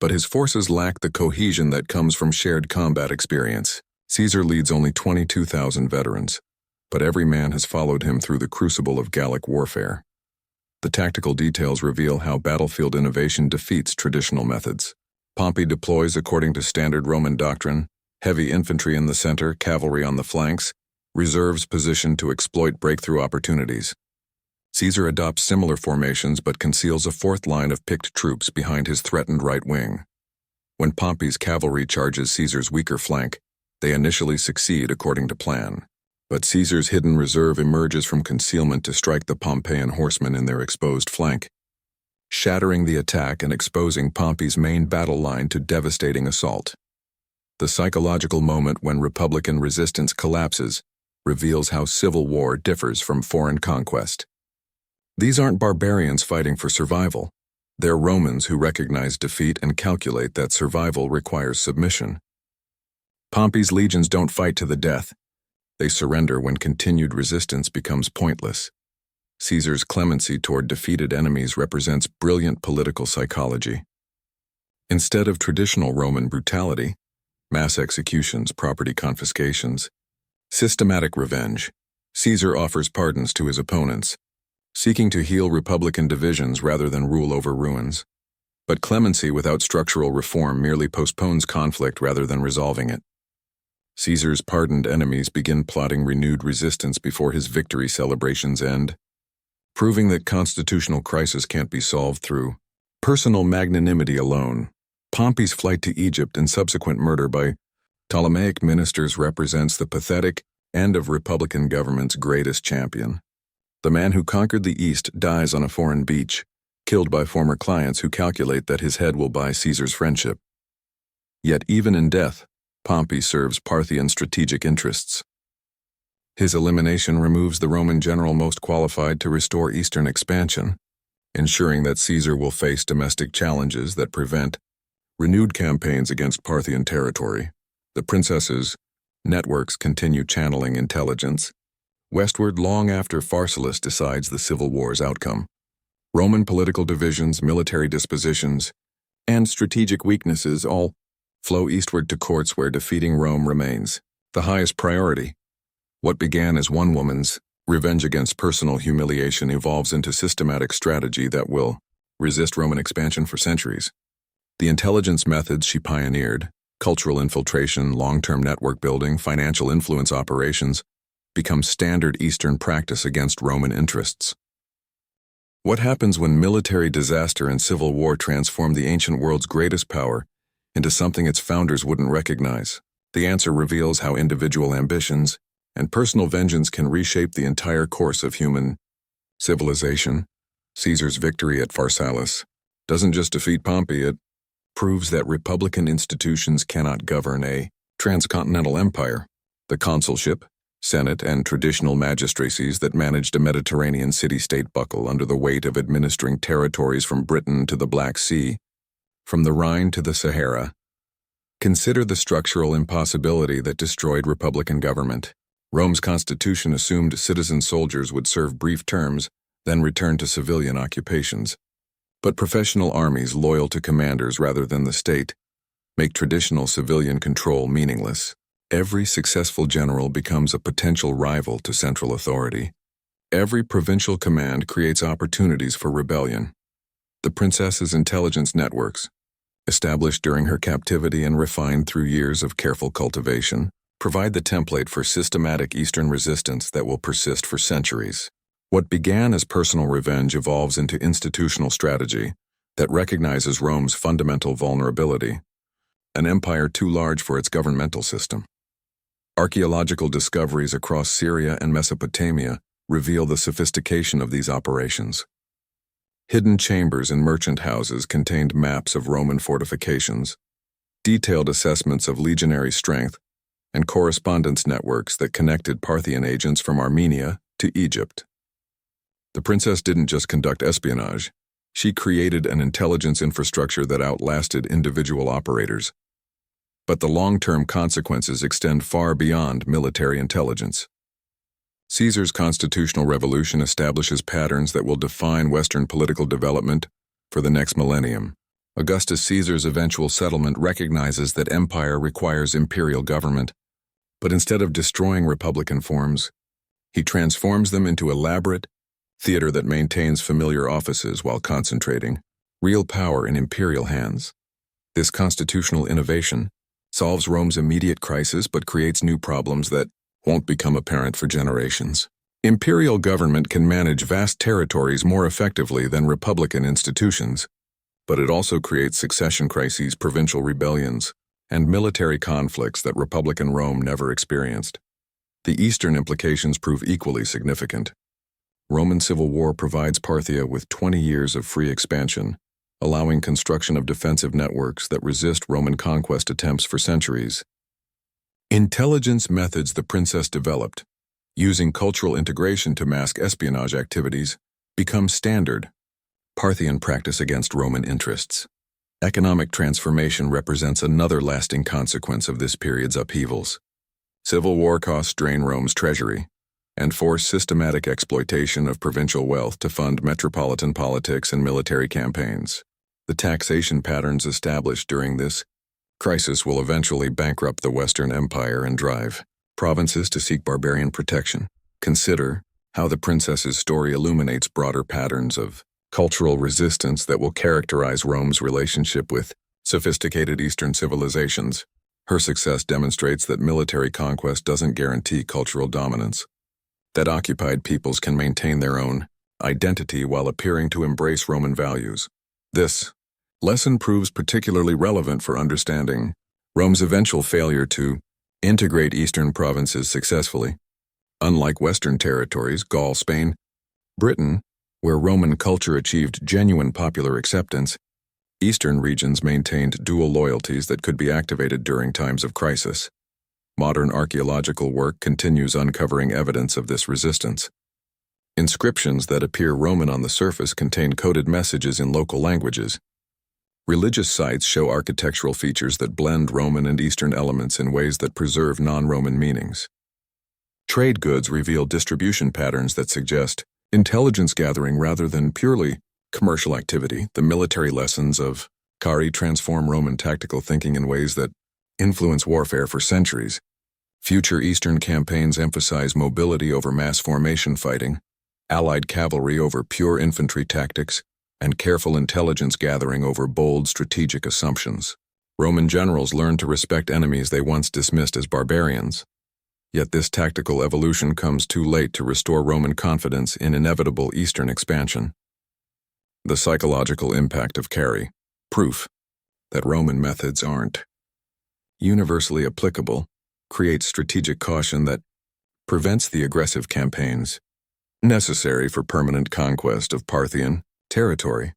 But his forces lack the cohesion that comes from shared combat experience. Caesar leads only 22,000 veterans, but every man has followed him through the crucible of Gallic warfare. The tactical details reveal how battlefield innovation defeats traditional methods. Pompey deploys according to standard Roman doctrine: heavy infantry in the center, cavalry on the flanks, reserves positioned to exploit breakthrough opportunities. Caesar adopts similar formations but conceals a fourth line of picked troops behind his threatened right wing. When Pompey's cavalry charges Caesar's weaker flank, they initially succeed according to plan. But Caesar's hidden reserve emerges from concealment to strike the Pompeian horsemen in their exposed flank, shattering the attack and exposing Pompey's main battle line to devastating assault. The psychological moment when Republican resistance collapses reveals how civil war differs from foreign conquest. These aren't barbarians fighting for survival. They're Romans who recognize defeat and calculate that survival requires submission. Pompey's legions don't fight to the death. They surrender when continued resistance becomes pointless. Caesar's clemency toward defeated enemies represents brilliant political psychology. Instead of traditional Roman brutality, mass executions, property confiscations, systematic revenge, Caesar offers pardons to his opponents, seeking to heal Republican divisions rather than rule over ruins. But clemency without structural reform merely postpones conflict rather than resolving it. Caesar's pardoned enemies begin plotting renewed resistance before his victory celebrations end, proving that constitutional crisis can't be solved through personal magnanimity alone. Pompey's flight to Egypt and subsequent murder by Ptolemaic ministers represents the pathetic end of Republican government's greatest champion. The man who conquered the East dies on a foreign beach, killed by former clients who calculate that his head will buy Caesar's friendship. Yet even in death, Pompey serves Parthian strategic interests. His elimination removes the Roman general most qualified to restore eastern expansion, ensuring that Caesar will face domestic challenges that prevent renewed campaigns against Parthian territory. The princesses' networks continue channeling intelligence westward long after Pharsalus decides the civil war's outcome. Roman political divisions, military dispositions, and strategic weaknesses all flow eastward to courts where defeating Rome remains the highest priority. What began as one woman's revenge against personal humiliation evolves into systematic strategy that will resist Roman expansion for centuries. The intelligence methods she pioneered, cultural infiltration, long-term network building, financial influence operations, become standard Eastern practice against Roman interests. What happens when military disaster and civil war transform the ancient world's greatest power into something its founders wouldn't recognize? The answer reveals how individual ambitions and personal vengeance can reshape the entire course of human civilization. Caesar's victory at Pharsalus doesn't just defeat Pompey, it proves that republican institutions cannot govern a transcontinental empire. The consulship, senate, and traditional magistracies that managed a Mediterranean city-state buckle under the weight of administering territories from Britain to the Black Sea, from the Rhine to the Sahara. Consider the structural impossibility that destroyed republican government. Rome's constitution assumed citizen soldiers would serve brief terms, then return to civilian occupations. But professional armies loyal to commanders rather than the state make traditional civilian control meaningless. Every successful general becomes a potential rival to central authority. Every provincial command creates opportunities for rebellion. The princess's intelligence networks, established during her captivity and refined through years of careful cultivation, provide the template for systematic Eastern resistance that will persist for centuries. What began as personal revenge evolves into institutional strategy that recognizes Rome's fundamental vulnerability, an empire too large for its governmental system. Archaeological discoveries across Syria and Mesopotamia reveal the sophistication of these operations. Hidden chambers in merchant houses contained maps of Roman fortifications, detailed assessments of legionary strength, and correspondence networks that connected Parthian agents from Armenia to Egypt. The princess didn't just conduct espionage. She created an intelligence infrastructure that outlasted individual operators. But the long-term consequences extend far beyond military intelligence. Caesar's constitutional revolution establishes patterns that will define Western political development for the next millennium. Augustus Caesar's eventual settlement recognizes that empire requires imperial government, but instead of destroying republican forms, he transforms them into elaborate theater that maintains familiar offices while concentrating real power in imperial hands. This constitutional innovation solves Rome's immediate crisis but creates new problems that won't become apparent for generations. Imperial government can manage vast territories more effectively than republican institutions, but it also creates succession crises, provincial rebellions, and military conflicts that republican Rome never experienced. The Eastern implications prove equally significant. Roman civil war provides Parthia with 20 years of free expansion, allowing construction of defensive networks that resist Roman conquest attempts for centuries. Intelligence methods the princess developed, using cultural integration to mask espionage activities, become standard Parthian practice against Roman interests. Economic transformation represents another lasting consequence of this period's upheavals. Civil war costs drain Rome's treasury and force systematic exploitation of provincial wealth to fund metropolitan politics and military campaigns. The taxation patterns established during this crisis will eventually bankrupt the Western Empire and drive provinces to seek barbarian protection. Consider how the princess's story illuminates broader patterns of cultural resistance that will characterize Rome's relationship with sophisticated Eastern civilizations. Her success demonstrates that military conquest doesn't guarantee cultural dominance, that occupied peoples can maintain their own identity while appearing to embrace Roman values. This lesson proves particularly relevant for understanding Rome's eventual failure to integrate Eastern provinces successfully. Unlike Western territories, Gaul, Spain, Britain, where Roman culture achieved genuine popular acceptance, Eastern regions maintained dual loyalties that could be activated during times of crisis. Modern archaeological work continues uncovering evidence of this resistance. Inscriptions that appear Roman on the surface contain coded messages in local languages. Religious sites show architectural features that blend Roman and Eastern elements in ways that preserve non-Roman meanings. Trade goods reveal distribution patterns that suggest intelligence gathering rather than purely commercial activity. The military lessons of Carrhae transform Roman tactical thinking in ways that influence warfare for centuries. Future Eastern campaigns emphasize mobility over mass formation fighting, allied cavalry over pure infantry tactics, and careful intelligence gathering over bold strategic assumptions. Roman generals learned to respect enemies they once dismissed as barbarians. Yet this tactical evolution comes too late to restore Roman confidence in inevitable Eastern expansion. The psychological impact of Carrhae, proof that Roman methods aren't universally applicable, creates strategic caution that prevents the aggressive campaigns necessary for permanent conquest of Parthian territory.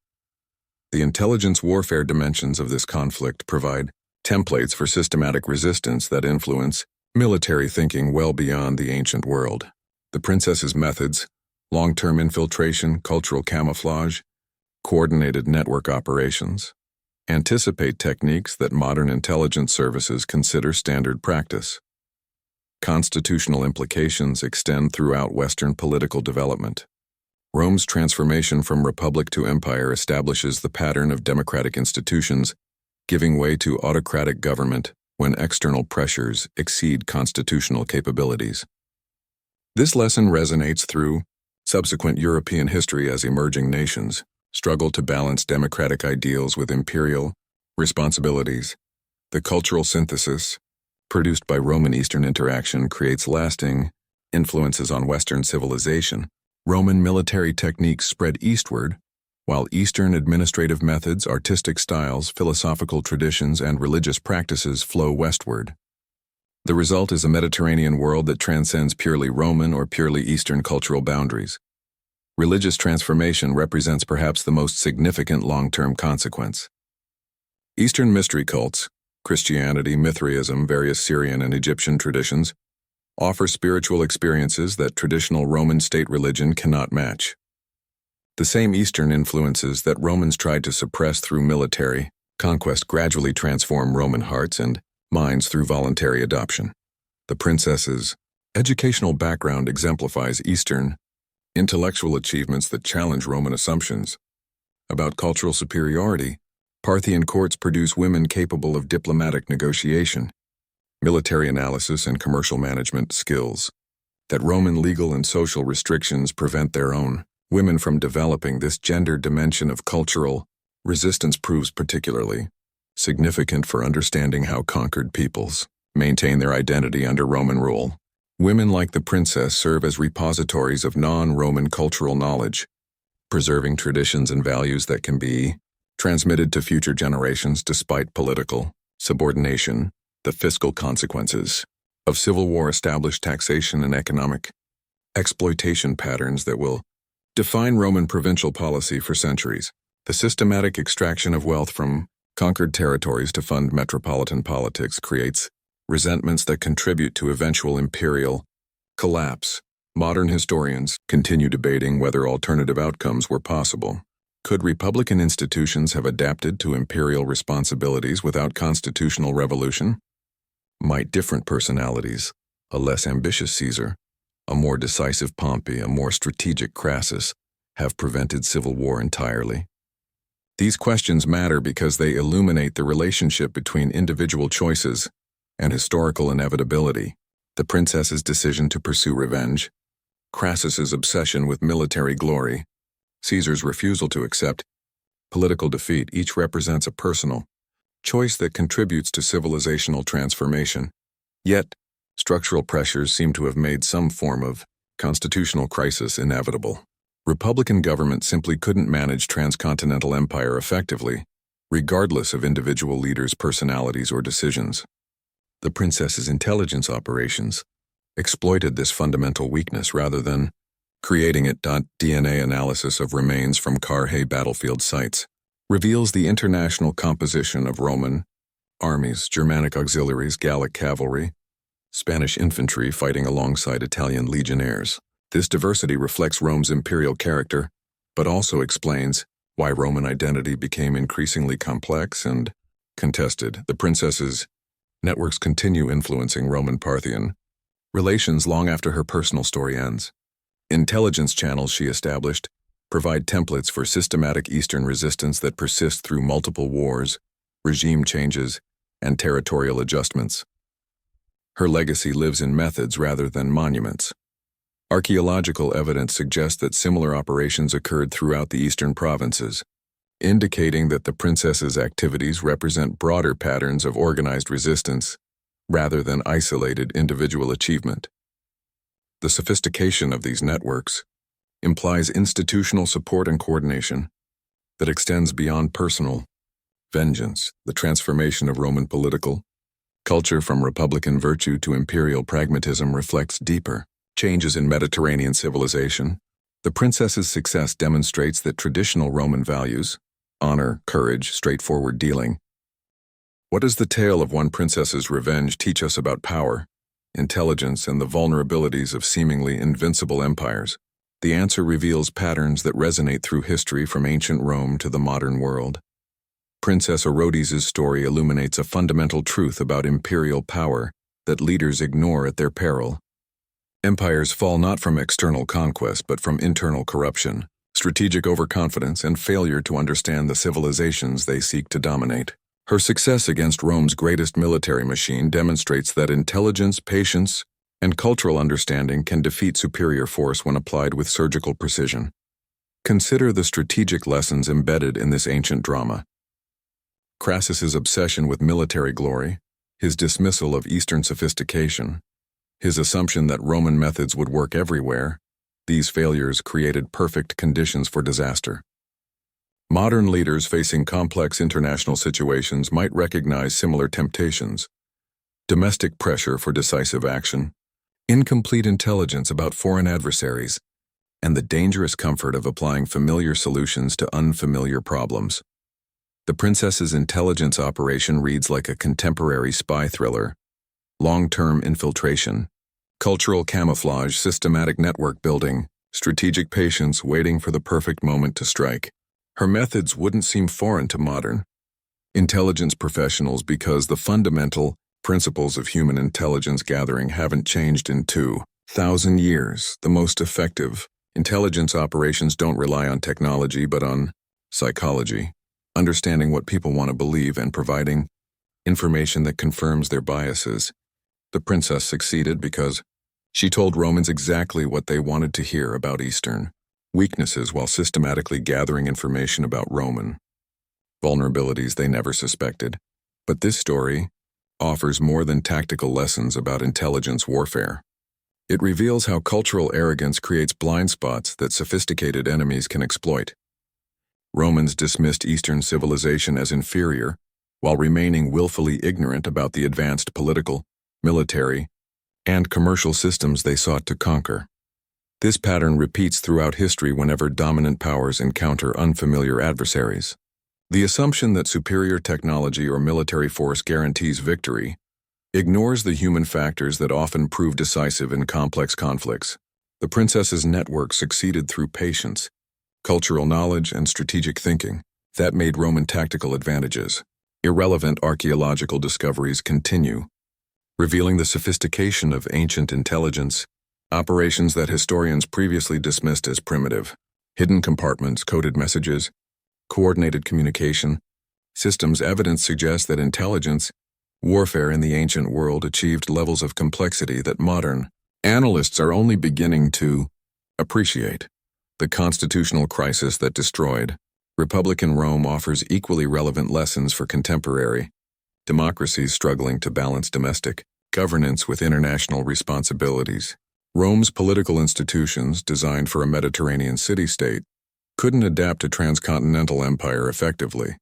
The intelligence warfare dimensions of this conflict provide templates for systematic resistance that influence military thinking well beyond the ancient world. The princess's methods, long-term infiltration, cultural camouflage, coordinated network operations, anticipate techniques that modern intelligence services consider standard practice. Constitutional implications extend throughout Western political development. Rome's transformation from republic to empire establishes the pattern of democratic institutions giving way to autocratic government when external pressures exceed constitutional capabilities. This lesson resonates through subsequent European history as emerging nations struggle to balance democratic ideals with imperial responsibilities. The cultural synthesis produced by Roman-Eastern interaction creates lasting influences on Western civilization. Roman military techniques spread eastward, while Eastern administrative methods, artistic styles, philosophical traditions, and religious practices flow westward. The result is a Mediterranean world that transcends purely Roman or purely Eastern cultural boundaries. Religious transformation represents perhaps the most significant long-term consequence. Eastern mystery cults, Christianity, Mithraism, various Syrian and Egyptian traditions, offer spiritual experiences that traditional Roman state religion cannot match. The same Eastern influences that Romans tried to suppress through military conquest gradually transform Roman hearts and minds through voluntary adoption. The princess's educational background exemplifies Eastern intellectual achievements that challenge Roman assumptions about cultural superiority. Parthian courts produce women capable of diplomatic negotiation, military analysis, and commercial management skills that Roman legal and social restrictions prevent their own women from developing. This gender dimension of cultural resistance proves particularly significant for understanding how conquered peoples maintain their identity under Roman rule. Women like the princess serve as repositories of non-Roman cultural knowledge, preserving traditions and values that can be transmitted to future generations despite political subordination. The fiscal consequences of civil war established taxation and economic exploitation patterns that will define Roman provincial policy for centuries. The systematic extraction of wealth from conquered territories to fund metropolitan politics creates resentments that contribute to eventual imperial collapse. Modern historians continue debating whether alternative outcomes were possible. Could republican institutions have adapted to imperial responsibilities without constitutional revolution? Might different personalities, a less ambitious Caesar, a more decisive Pompey, a more strategic Crassus, have prevented civil war entirely? These questions matter because they illuminate the relationship between individual choices and historical inevitability. The princess's decision to pursue revenge, Crassus's obsession with military glory, Caesar's refusal to accept political defeat, each represents a personal choice that contributes to civilizational transformation. Yet, structural pressures seem to have made some form of constitutional crisis inevitable. Republican government simply couldn't manage transcontinental empire effectively, regardless of individual leaders' personalities or decisions. The princess's intelligence operations exploited this fundamental weakness rather than creating it. DNA analysis of remains from Carrhae battlefield sites reveals the international composition of Roman armies, Germanic auxiliaries, Gallic cavalry, Spanish infantry fighting alongside Italian legionnaires. This diversity reflects Rome's imperial character, but also explains why Roman identity became increasingly complex and contested. The princess's networks continue influencing Roman-Parthian relations long after her personal story ends. Intelligence channels she established provide templates for systematic Eastern resistance that persist through multiple wars, regime changes, and territorial adjustments. Her legacy lives in methods rather than monuments. Archaeological evidence suggests that similar operations occurred throughout the eastern provinces, indicating that the princess's activities represent broader patterns of organized resistance rather than isolated individual achievement. The sophistication of these networks implies institutional support and coordination that extends beyond personal vengeance. The transformation of Roman political culture from republican virtue to imperial pragmatism reflects deeper changes in Mediterranean civilization. The princess's success demonstrates that traditional Roman values, honor, courage, straightforward dealing. What does the tale of one princess's revenge teach us about power, intelligence, and the vulnerabilities of seemingly invincible empires? The answer reveals patterns that resonate through history from ancient Rome to the modern world. Princess Orodes' story illuminates a fundamental truth about imperial power that leaders ignore at their peril. Empires fall not from external conquest but from internal corruption, strategic overconfidence, and failure to understand the civilizations they seek to dominate. Her success against Rome's greatest military machine demonstrates that intelligence, patience, and cultural understanding can defeat superior force when applied with surgical precision. Consider the strategic lessons embedded in this ancient drama. Crassus's obsession with military glory, his dismissal of Eastern sophistication, his assumption that Roman methods would work everywhere, these failures created perfect conditions for disaster. Modern leaders facing complex international situations might recognize similar temptations: domestic pressure for decisive action, incomplete intelligence about foreign adversaries, and the dangerous comfort of applying familiar solutions to unfamiliar problems. The princess's intelligence operation reads like a contemporary spy thriller: long-term infiltration, cultural camouflage, systematic network building, strategic patience waiting for the perfect moment to strike. Her methods wouldn't seem foreign to modern intelligence professionals because the fundamental principles of human intelligence gathering haven't changed in 2,000 years. The most effective intelligence operations don't rely on technology but on psychology, understanding what people want to believe and providing information that confirms their biases. The princess succeeded because she told Romans exactly what they wanted to hear about Eastern weaknesses while systematically gathering information about Roman vulnerabilities they never suspected. But this story offers more than tactical lessons about intelligence warfare. It reveals how cultural arrogance creates blind spots that sophisticated enemies can exploit. Romans dismissed Eastern civilization as inferior while remaining willfully ignorant about the advanced political, military, and commercial systems they sought to conquer. This pattern repeats throughout history whenever dominant powers encounter unfamiliar adversaries. The assumption that superior technology or military force guarantees victory ignores the human factors that often prove decisive in complex conflicts. The princess's network succeeded through patience, cultural knowledge, and strategic thinking that made Roman tactical advantages. Irrelevant archaeological discoveries continue, revealing the sophistication of ancient intelligence, operations that historians previously dismissed as primitive. Hidden compartments, coded messages, coordinated communication systems. Evidence suggests that intelligence warfare in the ancient world achieved levels of complexity that modern analysts are only beginning to appreciate. The constitutional crisis that destroyed Republican Rome offers equally relevant lessons for contemporary democracies struggling to balance domestic governance with international responsibilities. Rome's political institutions, designed for a Mediterranean city-state, couldn't adapt to transcontinental empire effectively.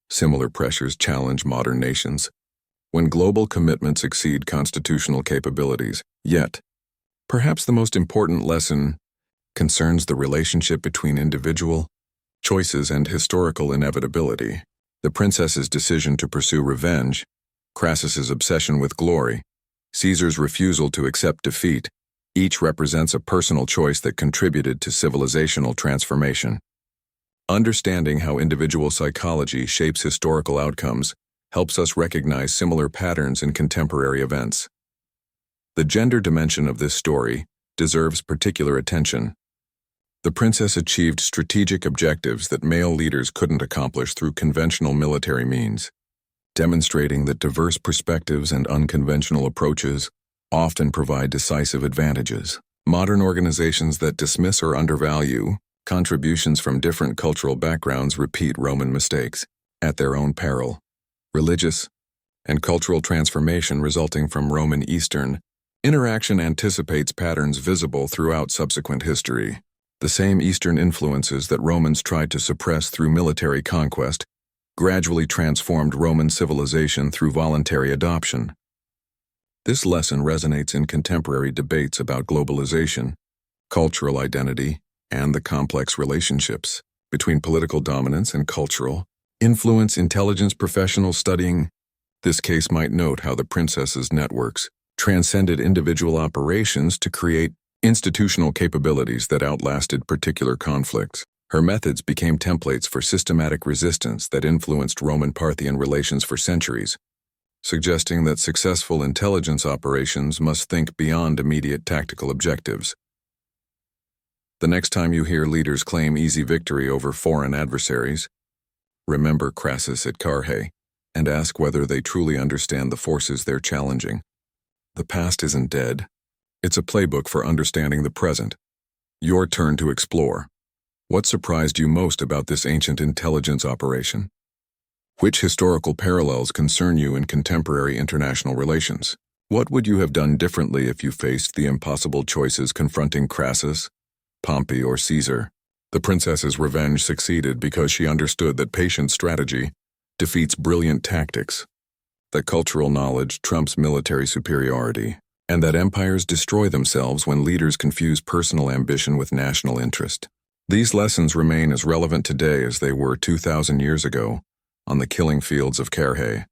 Similar pressures challenge modern nations when global commitments exceed constitutional capabilities. Yet, perhaps the most important lesson concerns the relationship between individual choices and historical inevitability. The princess's decision to pursue revenge, Crassus's obsession with glory, Caesar's refusal to accept defeat, each represents a personal choice that contributed to civilizational transformation. Understanding how individual psychology shapes historical outcomes helps us recognize similar patterns in contemporary events. The gender dimension of this story deserves particular attention. The princess achieved strategic objectives that male leaders couldn't accomplish through conventional military means, demonstrating that diverse perspectives and unconventional approaches often provide decisive advantages. Modern organizations that dismiss or undervalue contributions from different cultural backgrounds repeat Roman mistakes at their own peril. Religious and cultural transformation resulting from Roman-Eastern interaction anticipates patterns visible throughout subsequent history. The same Eastern influences that Romans tried to suppress through military conquest gradually transformed Roman civilization through voluntary adoption. This lesson resonates in contemporary debates about globalization, cultural identity, and the complex relationships between political dominance and cultural influence. Intelligence professionals studying this case might note how the princess's networks transcended individual operations to create institutional capabilities that outlasted particular conflicts. Her methods became templates for systematic resistance that influenced Roman-Parthian relations for centuries, suggesting that successful intelligence operations must think beyond immediate tactical objectives. The next time you hear leaders claim easy victory over foreign adversaries, remember Crassus at Carrhae and ask whether they truly understand the forces they're challenging. The past isn't dead. It's a playbook for understanding the present. Your turn to explore. What surprised you most about this ancient intelligence operation? Which historical parallels concern you in contemporary international relations? What would you have done differently if you faced the impossible choices confronting Crassus, Pompey, or Caesar? The princess's revenge succeeded because she understood that patient strategy defeats brilliant tactics, that cultural knowledge trumps military superiority, and that empires destroy themselves when leaders confuse personal ambition with national interest. These lessons remain as relevant today as they were 2,000 years ago on the killing fields of Carrhae.